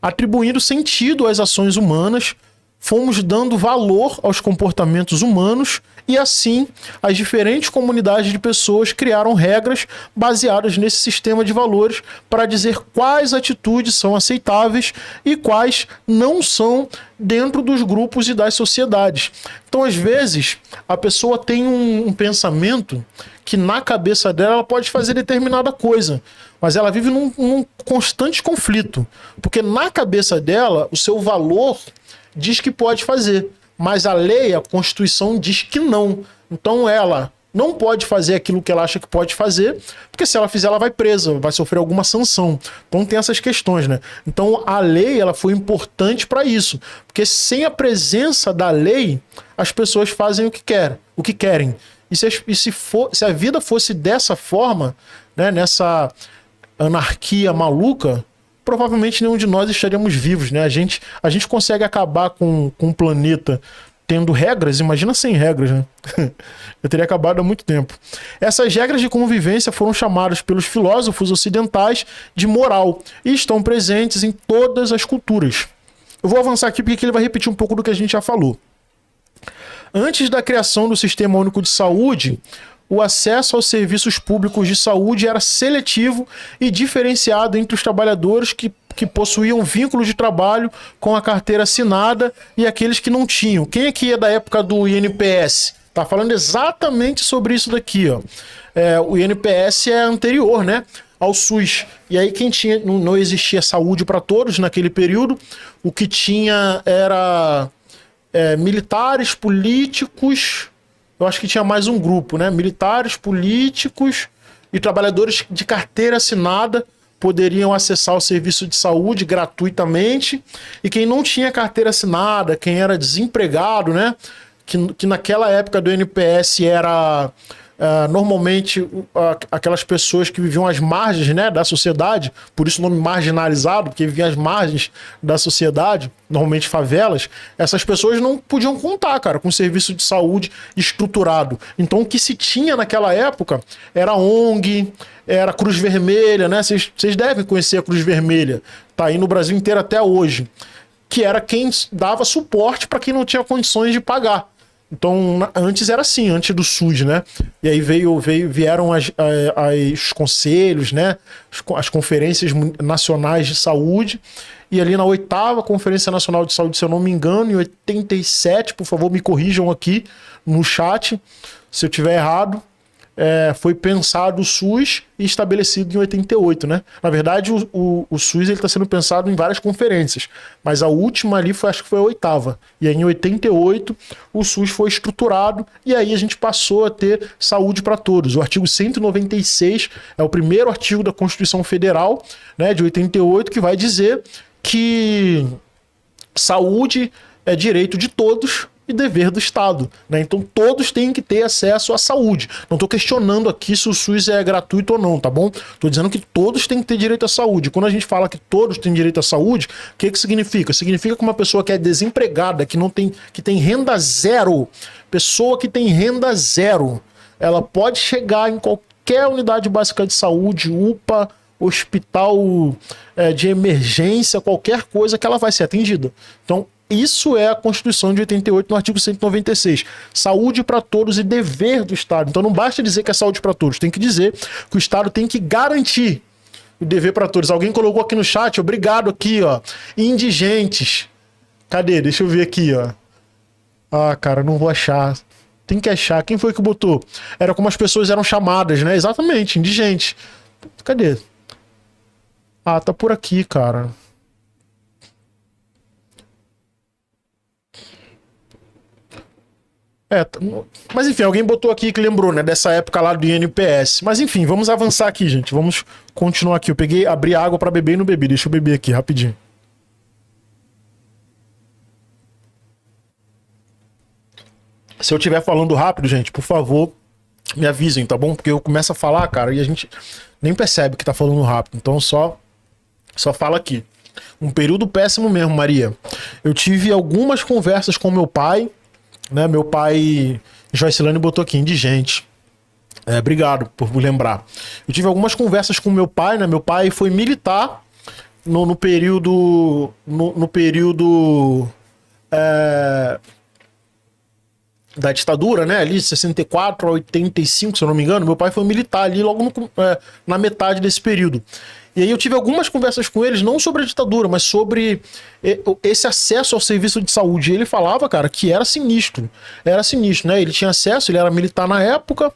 Speaker 1: Atribuindo sentido às ações humanas, fomos dando valor aos comportamentos humanos e assim as diferentes comunidades de pessoas criaram regras baseadas nesse sistema de valores para dizer quais atitudes são aceitáveis e quais não são dentro dos grupos e das sociedades. Então, às vezes, a pessoa tem um pensamento que na cabeça dela ela pode fazer determinada coisa, mas ela vive num constante conflito, porque na cabeça dela o seu valor diz que pode fazer, mas a lei, a Constituição diz que não. Então ela não pode fazer aquilo que ela acha que pode fazer, porque se ela fizer, ela vai presa, vai sofrer alguma sanção. Então tem essas questões, né? Então a lei, ela foi importante para isso, porque sem a presença da lei, as pessoas fazem o que querem. Se a vida fosse dessa forma, né, nessa anarquia maluca, provavelmente nenhum de nós estaríamos vivos, né? A gente consegue acabar com o planeta tendo regras, imagina sem regras, né? Eu teria acabado há muito tempo. Essas regras de convivência foram chamadas pelos filósofos ocidentais de moral e estão presentes em todas as culturas. Eu vou avançar aqui porque ele vai repetir um pouco do que a gente já falou. Antes da criação do Sistema Único de Saúde, o acesso aos serviços públicos de saúde era seletivo e diferenciado entre os trabalhadores que possuíam vínculo de trabalho com a carteira assinada e aqueles que não tinham. Quem aqui é da época do INPS? Tá falando exatamente sobre isso daqui, ó. O INPS é anterior, né, ao SUS. E aí quem tinha, não existia saúde para todos naquele período. O que tinha era militares, políticos. Eu acho que tinha mais um grupo, né? Militares, políticos e trabalhadores de carteira assinada poderiam acessar o serviço de saúde gratuitamente. E quem não tinha carteira assinada, quem era desempregado, né? Que naquela época do NPS era normalmente aquelas pessoas que viviam às margens, né, da sociedade, por isso o nome marginalizado, porque viviam às margens da sociedade, normalmente favelas. Essas pessoas não podiam contar, cara, com serviço de saúde estruturado. Então o que se tinha naquela época era ONG, era Cruz Vermelha, né? Vocês devem conhecer a Cruz Vermelha, tá aí no Brasil inteiro até hoje, que era quem dava suporte para quem não tinha condições de pagar. Então, antes era assim, antes do SUS, né? E aí vieram os conselhos, né? As conferências nacionais de saúde. E ali na 8ª Conferência Nacional de Saúde, se eu não me engano, em 87, por favor, me corrijam aqui no chat, se eu tiver errado, foi pensado o SUS e estabelecido em 88, né? Na verdade, o SUS está sendo pensado em várias conferências, mas a última ali acho que foi a 8ª. E aí, em 88, o SUS foi estruturado e aí a gente passou a ter saúde para todos. O artigo 196 é o primeiro artigo da Constituição Federal, né, de 88, que vai dizer que saúde é direito de todos e dever do Estado, né? Então todos têm que ter acesso à saúde. Não estou questionando aqui se o SUS é gratuito ou não, tá bom? Estou dizendo que todos têm que ter direito à saúde. Quando a gente fala que todos têm direito à saúde, o que significa? Significa que uma pessoa que é desempregada, que tem renda zero, pessoa que tem renda zero, ela pode chegar em qualquer unidade básica de saúde, UPA, hospital de emergência, qualquer coisa que ela vai ser atendida. Então, isso é a Constituição de 88 no artigo 196. Saúde para todos e dever do Estado. Então não basta dizer que é saúde para todos, tem que dizer que o Estado tem que garantir o dever para todos. Alguém colocou aqui no chat, obrigado aqui, ó. Indigentes. Cadê? Deixa eu ver aqui, ó. Ah, cara, não vou achar. Tem que achar. Quem foi que botou? Era como as pessoas eram chamadas, né? Exatamente, indigente. Cadê? Ah, tá por aqui, cara. Mas enfim, alguém botou aqui que lembrou, né, dessa época lá do INPS. Mas enfim, vamos avançar aqui, gente. Vamos continuar aqui. Abri água pra beber e não bebi. Deixa eu beber aqui, rapidinho. Se eu estiver falando rápido, gente, por favor, me avisem, tá bom? Porque eu começo a falar, cara, e a gente nem percebe que tá falando rápido. Então só fala aqui. Um período péssimo mesmo, Maria. Eu tive algumas conversas com meu pai, né? Meu pai, Joycelane botou aqui, indigente. Obrigado por lembrar. Eu tive algumas conversas com meu pai, né? Meu pai foi militar no período da ditadura, né? Ali 64 a 85, se eu não me engano. Meu pai foi militar ali logo na metade desse período. E aí eu tive algumas conversas com eles, não sobre a ditadura, mas sobre esse acesso ao serviço de saúde. E ele falava, cara, que era sinistro. Era sinistro, né? Ele tinha acesso, ele era militar na época,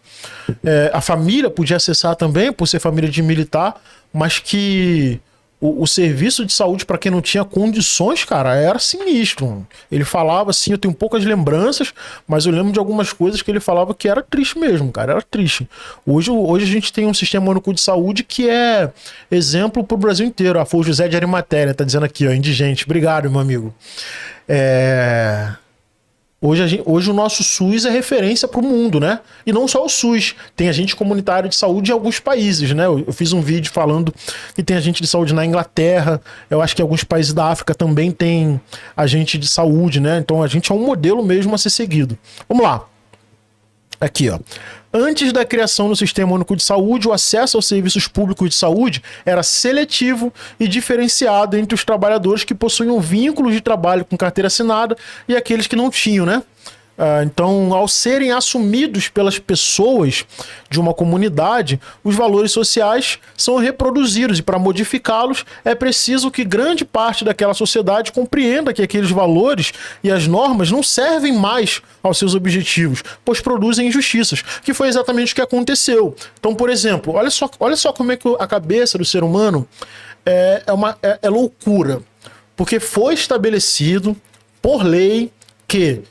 Speaker 1: a família podia acessar também, por ser família de militar, mas que o serviço de saúde, para quem não tinha condições, cara, era sinistro. Mano. Ele falava assim, eu tenho poucas lembranças, mas eu lembro de algumas coisas que ele falava que era triste mesmo, cara, era triste. Hoje a gente tem um sistema único de saúde que é exemplo pro Brasil inteiro. Foi o José de Arimatéria, tá dizendo aqui, ó, indigente. Obrigado, meu amigo. Hoje o nosso SUS é referência para o mundo, né? E não só o SUS, tem agente comunitário de saúde em alguns países, né? Eu fiz um vídeo falando que tem agente de saúde na Inglaterra, eu acho que alguns países da África também tem agente de saúde, né? Então a gente é um modelo mesmo a ser seguido. Vamos lá. Aqui, ó. Antes da criação do Sistema Único de Saúde, o acesso aos serviços públicos de saúde era seletivo e diferenciado entre os trabalhadores que possuíam vínculos de trabalho com carteira assinada e aqueles que não tinham, né? Então, ao serem assumidos pelas pessoas de uma comunidade, os valores sociais são reproduzidos e para modificá-los é preciso que grande parte daquela sociedade compreenda que aqueles valores e as normas não servem mais aos seus objetivos, pois produzem injustiças, que foi exatamente o que aconteceu. Então, por exemplo, olha só como é que a cabeça do ser humano é loucura, porque foi estabelecido por lei que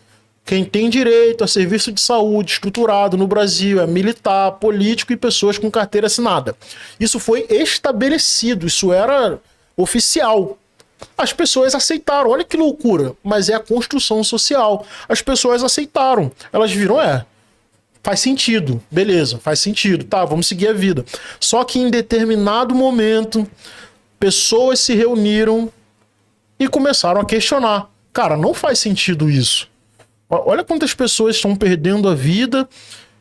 Speaker 1: quem tem direito a serviço de saúde estruturado no Brasil é militar, político e pessoas com carteira assinada. Isso foi estabelecido, isso era oficial. As pessoas aceitaram, olha que loucura, mas é a construção social. As pessoas aceitaram, elas viram, faz sentido, beleza, faz sentido, tá, vamos seguir a vida. Só que em determinado momento, pessoas se reuniram e começaram a questionar. Cara, não faz sentido isso. Olha quantas pessoas estão perdendo a vida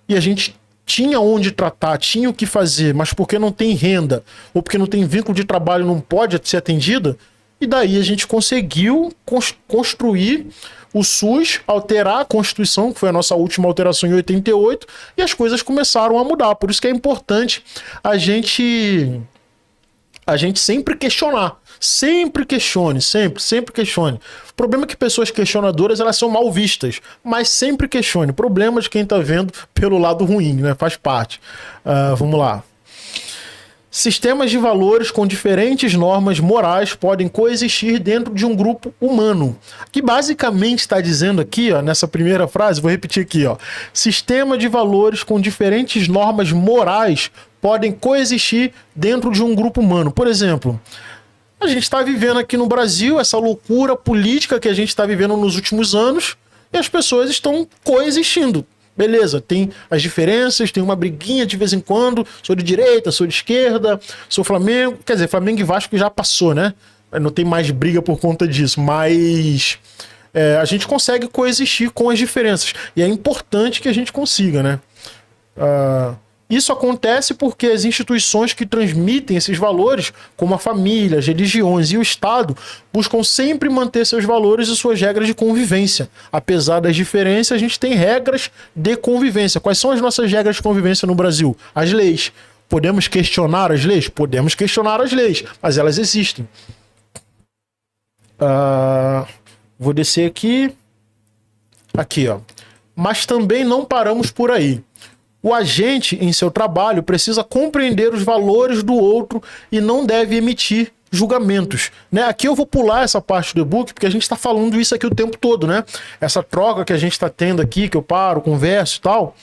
Speaker 1: e a gente tinha onde tratar, tinha o que fazer, mas porque não tem renda ou porque não tem vínculo de trabalho não pode ser atendida. E daí a gente conseguiu construir o SUS, alterar a Constituição, que foi a nossa última alteração em 88, e as coisas começaram a mudar. Por isso que é importante a gente sempre questionar. Sempre questione, sempre questione. O problema é que pessoas questionadoras, elas são mal vistas, mas sempre questione. Problema de quem tá vendo pelo lado ruim, né? Faz parte. Vamos lá. Sistemas de valores com diferentes normas morais podem coexistir dentro de um grupo humano. Que basicamente está dizendo aqui, ó, nessa primeira frase, vou repetir aqui, ó. Sistema de valores com diferentes normas morais podem coexistir dentro de um grupo humano. Por exemplo, a gente está vivendo aqui no Brasil essa loucura política que a gente está vivendo nos últimos anos e as pessoas estão coexistindo. Beleza, tem as diferenças, tem uma briguinha de vez em quando, sou de direita, sou de esquerda, sou Flamengo, quer dizer, Flamengo e Vasco já passou, né? Não tem mais briga por conta disso, mas a gente consegue coexistir com as diferenças e é importante que a gente consiga, né? Isso acontece porque as instituições que transmitem esses valores, como a família, as religiões e o Estado, buscam sempre manter seus valores e suas regras de convivência. Apesar das diferenças, a gente tem regras de convivência. Quais são as nossas regras de convivência no Brasil? As leis. Podemos questionar as leis? Podemos questionar as leis, mas elas existem. Vou descer aqui. Aqui, ó. Mas também não paramos por aí. O agente, em seu trabalho, precisa compreender os valores do outro e não deve emitir julgamentos, né? Aqui eu vou pular essa parte do e-book, porque a gente está falando isso aqui o tempo todo, né? Essa troca que a gente está tendo aqui, que eu paro, converso e tal,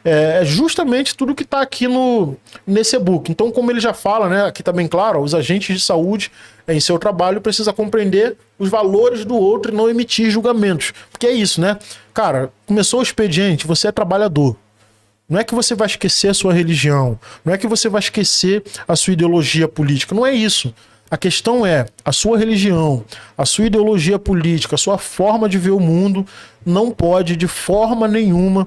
Speaker 1: é justamente tudo que está aqui nesse e-book. Então, como ele já fala, né? Aqui tá bem claro, ó, os agentes de saúde, em seu trabalho, precisa compreender os valores do outro e não emitir julgamentos. Porque é isso, né? Cara, começou o expediente, você é trabalhador. Não é que você vai esquecer a sua religião, não é que você vai esquecer a sua ideologia política, não é isso. A questão é, a sua religião, a sua ideologia política, a sua forma de ver o mundo não pode de forma nenhuma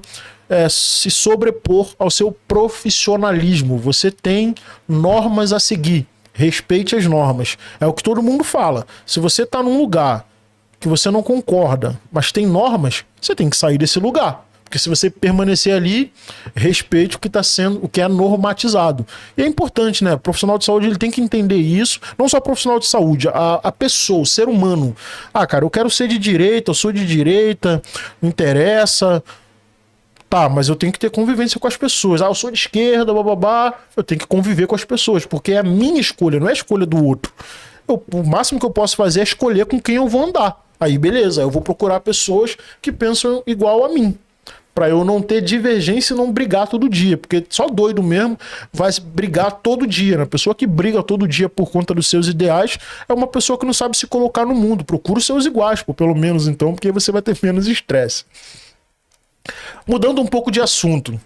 Speaker 1: se sobrepor ao seu profissionalismo. Você tem normas a seguir, respeite as normas. É o que todo mundo fala. Se você está num lugar que você não concorda, mas tem normas, você tem que sair desse lugar. Porque se você permanecer ali, respeite o que está sendo, o que é normatizado. E é importante, né? O profissional de saúde ele tem que entender isso, não só o profissional de saúde, a pessoa, o ser humano. Cara, eu quero ser de direita, eu sou de direita, não interessa. Tá, mas eu tenho que ter convivência com as pessoas. Eu sou de esquerda, bababá. Eu tenho que conviver com as pessoas, porque é a minha escolha, não é a escolha do outro. o máximo que eu posso fazer é escolher com quem eu vou andar. Aí beleza, eu vou procurar pessoas que pensam igual a mim, para eu não ter divergência e não brigar todo dia, porque só doido mesmo vai brigar todo dia, né? A pessoa que briga todo dia por conta dos seus ideais é uma pessoa que não sabe se colocar no mundo. Procura os seus iguais, pô, pelo menos então, porque você vai ter menos estresse. Mudando um pouco de assunto.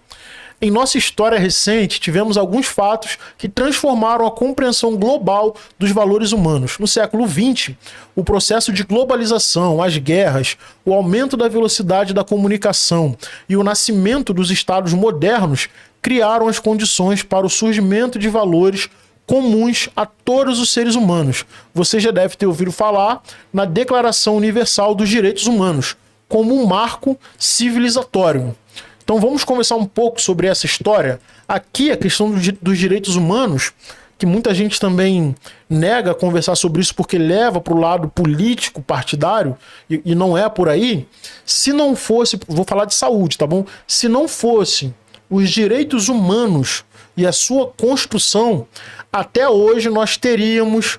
Speaker 1: Em nossa história recente, tivemos alguns fatos que transformaram a compreensão global dos valores humanos. No século XX, o processo de globalização, as guerras, o aumento da velocidade da comunicação e o nascimento dos estados modernos criaram as condições para o surgimento de valores comuns a todos os seres humanos. Você já deve ter ouvido falar na Declaração Universal dos Direitos Humanos, como um marco civilizatório. Então vamos conversar um pouco sobre essa história. Aqui a questão dos direitos humanos, que muita gente também nega conversar sobre isso porque leva para o lado político, partidário, e não é por aí. Se não fosse, vou falar de saúde, tá bom? Se não fosse os direitos humanos e a sua construção, até hoje nós teríamos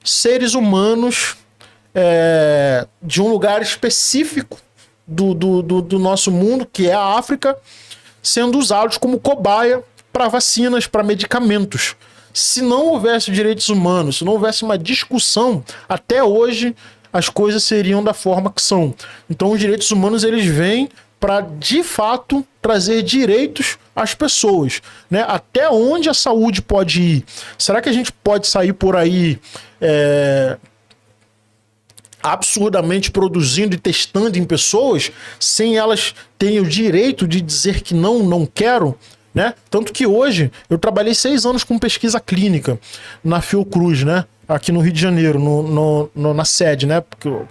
Speaker 1: seres humanos de um lugar específico do nosso mundo, que é a África, sendo usados como cobaia para vacinas, para medicamentos. Se não houvesse direitos humanos, se não houvesse uma discussão, até hoje as coisas seriam da forma que são. Então os direitos humanos eles vêm para, de fato, trazer direitos às pessoas, né? Até onde a saúde pode ir? Será que a gente pode sair por aí absurdamente produzindo e testando em pessoas sem elas terem o direito de dizer que não quero, né? Tanto que hoje eu trabalhei 6 anos com pesquisa clínica na Fiocruz, né? Aqui no Rio de Janeiro, na sede, né?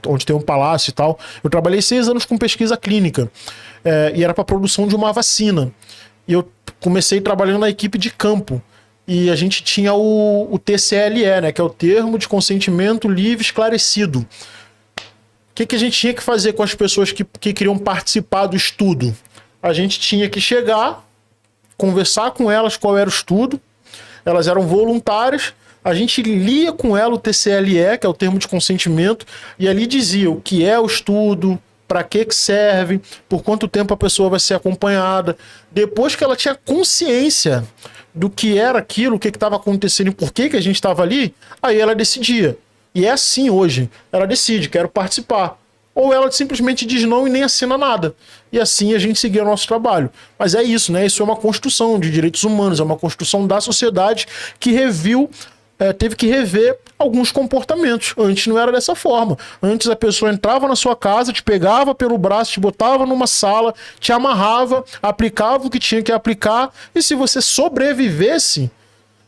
Speaker 1: Onde tem um palácio e tal. Eu trabalhei 6 anos com pesquisa clínica e era para produção de uma vacina. E eu comecei trabalhando na equipe de campo. E a gente tinha o TCLE, né? Que é o Termo de Consentimento Livre Esclarecido. O que a gente tinha que fazer com as pessoas que queriam participar do estudo? A gente tinha que chegar, conversar com elas qual era o estudo, elas eram voluntárias, a gente lia com ela o TCLE, que é o termo de consentimento, e ali dizia o que é o estudo, para que serve, por quanto tempo a pessoa vai ser acompanhada. Depois que ela tinha consciência do que era aquilo, o que estava acontecendo e por que a gente estava ali, aí ela decidia. E é assim hoje. Ela decide, quero participar. Ou ela simplesmente diz não e nem assina nada. E assim a gente seguia o nosso trabalho. Mas é isso, né? Isso é uma construção de direitos humanos, é uma construção da sociedade que teve que rever alguns comportamentos. Antes não era dessa forma. Antes a pessoa entrava na sua casa, te pegava pelo braço, te botava numa sala, te amarrava, aplicava o que tinha que aplicar, e se você sobrevivesse,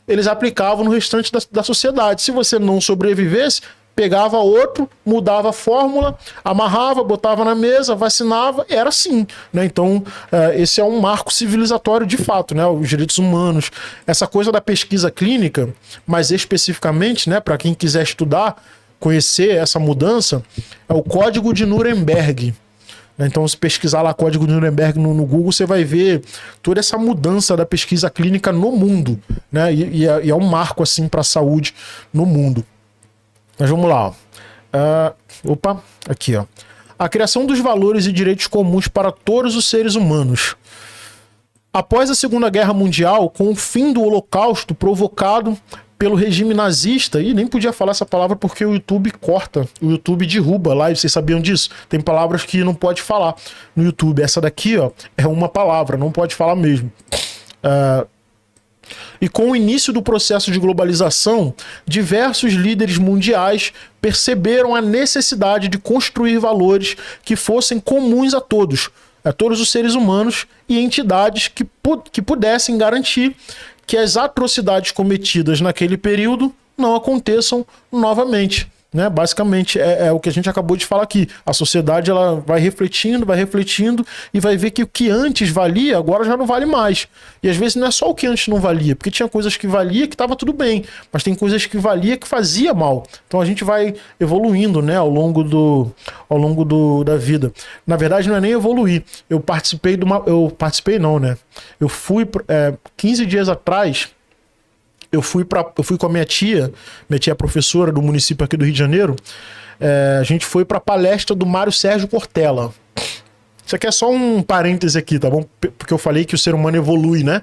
Speaker 1: eles aplicavam no restante da sociedade. Se você não sobrevivesse, pegava outro, mudava a fórmula, amarrava, botava na mesa, vacinava, era assim, né? Então, esse é um marco civilizatório de fato, né? Os direitos humanos, essa coisa da pesquisa clínica, mas especificamente, né, para quem quiser estudar, conhecer essa mudança, é o Código de Nuremberg. Então, se pesquisar lá Código de Nuremberg no Google, você vai ver toda essa mudança da pesquisa clínica no mundo, né? E é um marco assim para a saúde no mundo. Mas vamos lá. Aqui, ó. A criação dos valores e direitos comuns para todos os seres humanos. Após a Segunda Guerra Mundial, com o fim do Holocausto provocado pelo regime nazista, e nem podia falar essa palavra porque o YouTube corta, o YouTube derruba lá, e vocês sabiam disso? Tem palavras que não pode falar no YouTube. Essa daqui, ó, é uma palavra, não pode falar mesmo. E com o início do processo de globalização, diversos líderes mundiais perceberam a necessidade de construir valores que fossem comuns a todos os seres humanos e entidades que pudessem garantir que as atrocidades cometidas naquele período não aconteçam novamente. Né? Basicamente é o que a gente acabou de falar aqui. A sociedade ela vai refletindo e vai ver que o que antes valia agora já não vale mais. E às vezes não é só o que antes não valia, porque tinha coisas que valia que estava tudo bem, mas tem coisas que valia que fazia mal. Então a gente vai evoluindo, né, ao longo da vida. Na verdade não é nem evoluir. Eu fui 15 dias atrás eu fui com a minha tia é professora do município aqui do Rio de Janeiro, a gente foi para a palestra do Mário Sérgio Cortella. Isso aqui é só um parêntese aqui, tá bom? Porque eu falei que o ser humano evolui, né?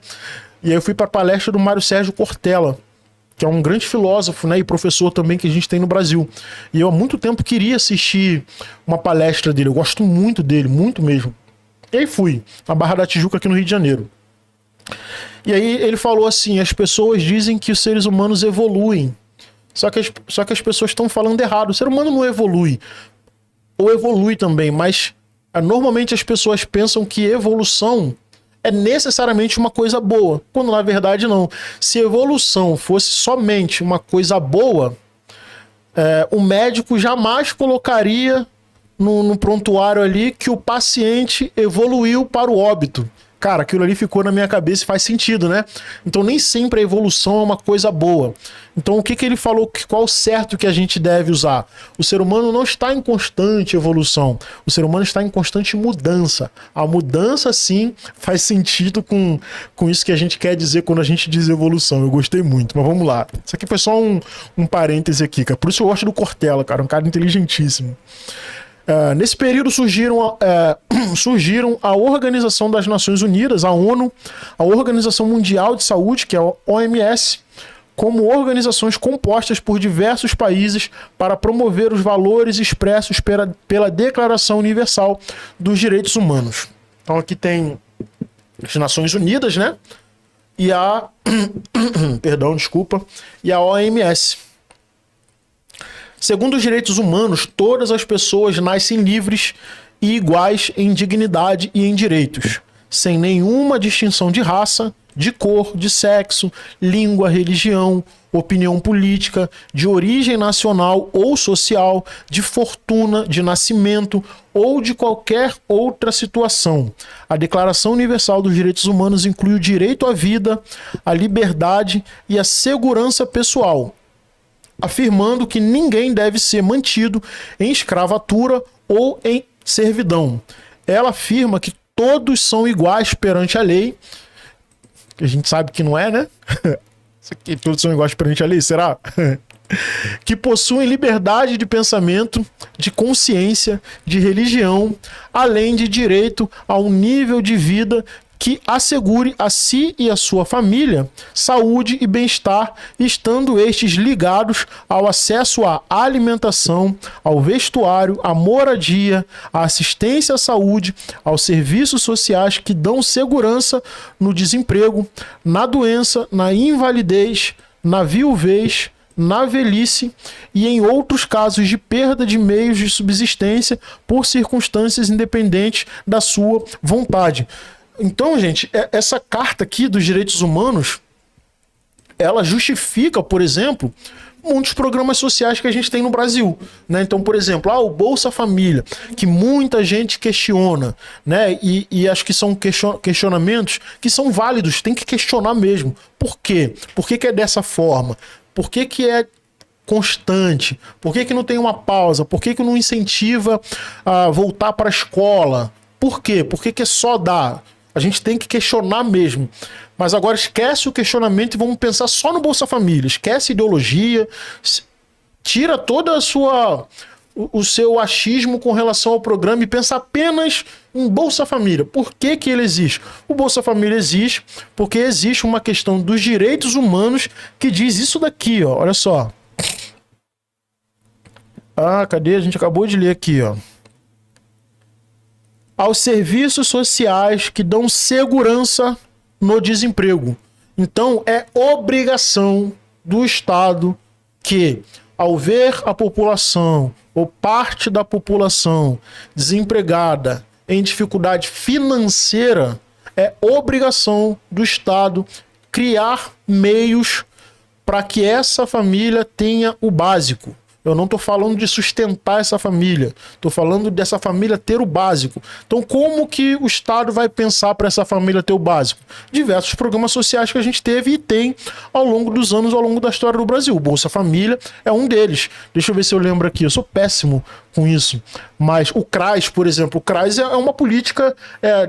Speaker 1: E aí eu fui para a palestra do Mário Sérgio Cortella, que é um grande filósofo, né, e professor também que a gente tem no Brasil. E eu há muito tempo queria assistir uma palestra dele, eu gosto muito dele, muito mesmo. E aí fui, na Barra da Tijuca aqui no Rio de Janeiro. E aí ele falou assim, as pessoas dizem que os seres humanos evoluem, só que as pessoas estão falando errado, o ser humano não evolui, ou evolui também, mas normalmente as pessoas pensam que evolução é necessariamente uma coisa boa, quando na verdade não. Se evolução fosse somente uma coisa boa, o médico jamais colocaria no prontuário ali que o paciente evoluiu para o óbito. Cara, aquilo ali ficou na minha cabeça e faz sentido, né? Então nem sempre a evolução é uma coisa boa. Então o que ele falou, qual o certo que a gente deve usar? O ser humano não está em constante evolução, o ser humano está em constante mudança. A mudança sim faz sentido com isso que a gente quer dizer quando a gente diz evolução. Eu gostei muito, mas vamos lá. Isso aqui foi só um parêntese aqui, cara. Por isso eu gosto do Cortella, cara, um cara inteligentíssimo. Nesse período surgiram a Organização das Nações Unidas, a ONU, a Organização Mundial de Saúde, que é a OMS, como organizações compostas por diversos países para promover os valores expressos pela Declaração Universal dos Direitos Humanos. Então aqui tem as Nações Unidas, né? E a e a OMS. Segundo os direitos humanos, todas as pessoas nascem livres e iguais em dignidade e em direitos, sem nenhuma distinção de raça, de cor, de sexo, língua, religião, opinião política, de origem nacional ou social, de fortuna, de nascimento ou de qualquer outra situação. A Declaração Universal dos Direitos Humanos inclui o direito à vida, à liberdade e à segurança pessoal, afirmando que ninguém deve ser mantido em escravatura ou em servidão. Ela afirma que todos são iguais perante a lei, que a gente sabe que não é, né? Isso aqui, todos são iguais perante a lei, será? Que possuem liberdade de pensamento, de consciência, de religião, além de direito a um nível de vida que assegure a si e a sua família saúde e bem-estar, estando estes ligados ao acesso à alimentação, ao vestuário, à moradia, à assistência à saúde, aos serviços sociais que dão segurança no desemprego, na doença, na invalidez, na viuvez, na velhice e em outros casos de perda de meios de subsistência por circunstâncias independentes da sua vontade. Então, gente, essa carta aqui dos direitos humanos, ela justifica, por exemplo, muitos programas sociais que a gente tem no Brasil, né? Então, por exemplo, o Bolsa Família, que muita gente questiona, né? E acho que são questionamentos que são válidos, tem que questionar mesmo. Por quê? Por que é dessa forma? Por que é constante? Por que não tem uma pausa? Por que não incentiva a voltar para a escola? Por quê? Por que é só dar? A gente tem que questionar mesmo. Mas agora esquece o questionamento e vamos pensar só no Bolsa Família. Esquece ideologia, tira toda o seu achismo com relação ao programa e pensa apenas em Bolsa Família. Por que ele existe? O Bolsa Família existe porque existe uma questão dos direitos humanos que diz isso daqui, ó. Olha só. Cadê? A gente acabou de ler aqui, ó. Aos serviços sociais que dão segurança no desemprego. Então, é obrigação do Estado que, ao ver a população ou parte da população desempregada em dificuldade financeira, é obrigação do Estado criar meios para que essa família tenha o básico. Eu não estou falando de sustentar essa família, estou falando dessa família ter o básico. Então, como que o Estado vai pensar para essa família ter o básico? Diversos programas sociais que a gente teve e tem ao longo dos anos, ao longo da história do Brasil. O Bolsa Família é um deles. Deixa eu ver se eu lembro aqui. Eu sou péssimo com isso. Mas o CRAS, por exemplo, o CRAS é uma política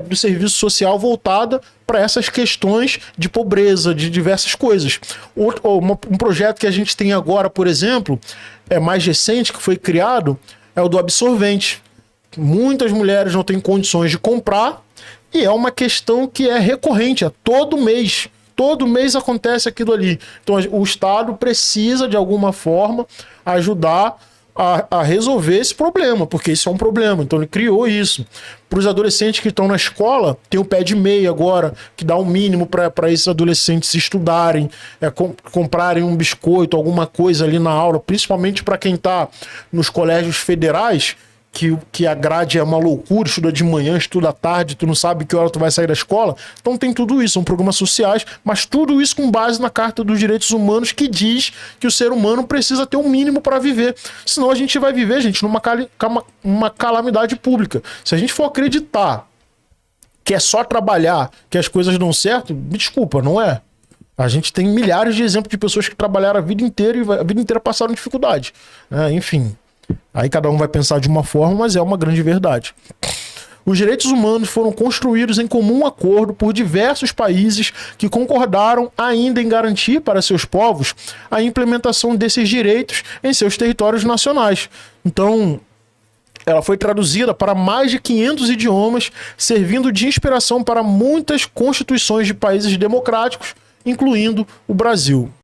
Speaker 1: do serviço social voltada para essas questões de pobreza, de diversas coisas. Um projeto que a gente tem agora, por exemplo, é mais recente, que foi criado, é o do absorvente. Muitas mulheres não têm condições de comprar e é uma questão que é recorrente, todo mês. Todo mês acontece aquilo ali. Então o Estado precisa, de alguma forma, ajudar a resolver esse problema, porque isso é um problema. Então ele criou isso. Para os adolescentes que estão na escola, tem o pé de meia agora, que dá o mínimo para esses adolescentes estudarem, comprarem um biscoito, alguma coisa ali na aula, principalmente para quem está nos colégios federais, que a grade é uma loucura, estuda de manhã, estuda à tarde, tu não sabe que hora tu vai sair da escola. Então tem tudo isso, são programas sociais, mas tudo isso com base na Carta dos Direitos Humanos, que diz que o ser humano precisa ter um mínimo para viver. Senão a gente vai viver, gente, numa calamidade pública. Se a gente for acreditar que é só trabalhar, que as coisas dão certo, me desculpa, não é. A gente tem milhares de exemplos de pessoas que trabalharam a vida inteira e a vida inteira passaram dificuldade. Enfim... Aí cada um vai pensar de uma forma, mas é uma grande verdade. Os direitos humanos foram construídos em comum acordo por diversos países que concordaram ainda em garantir para seus povos a implementação desses direitos em seus territórios nacionais. Então, ela foi traduzida para mais de 500 idiomas, servindo de inspiração para muitas constituições de países democráticos, incluindo o Brasil.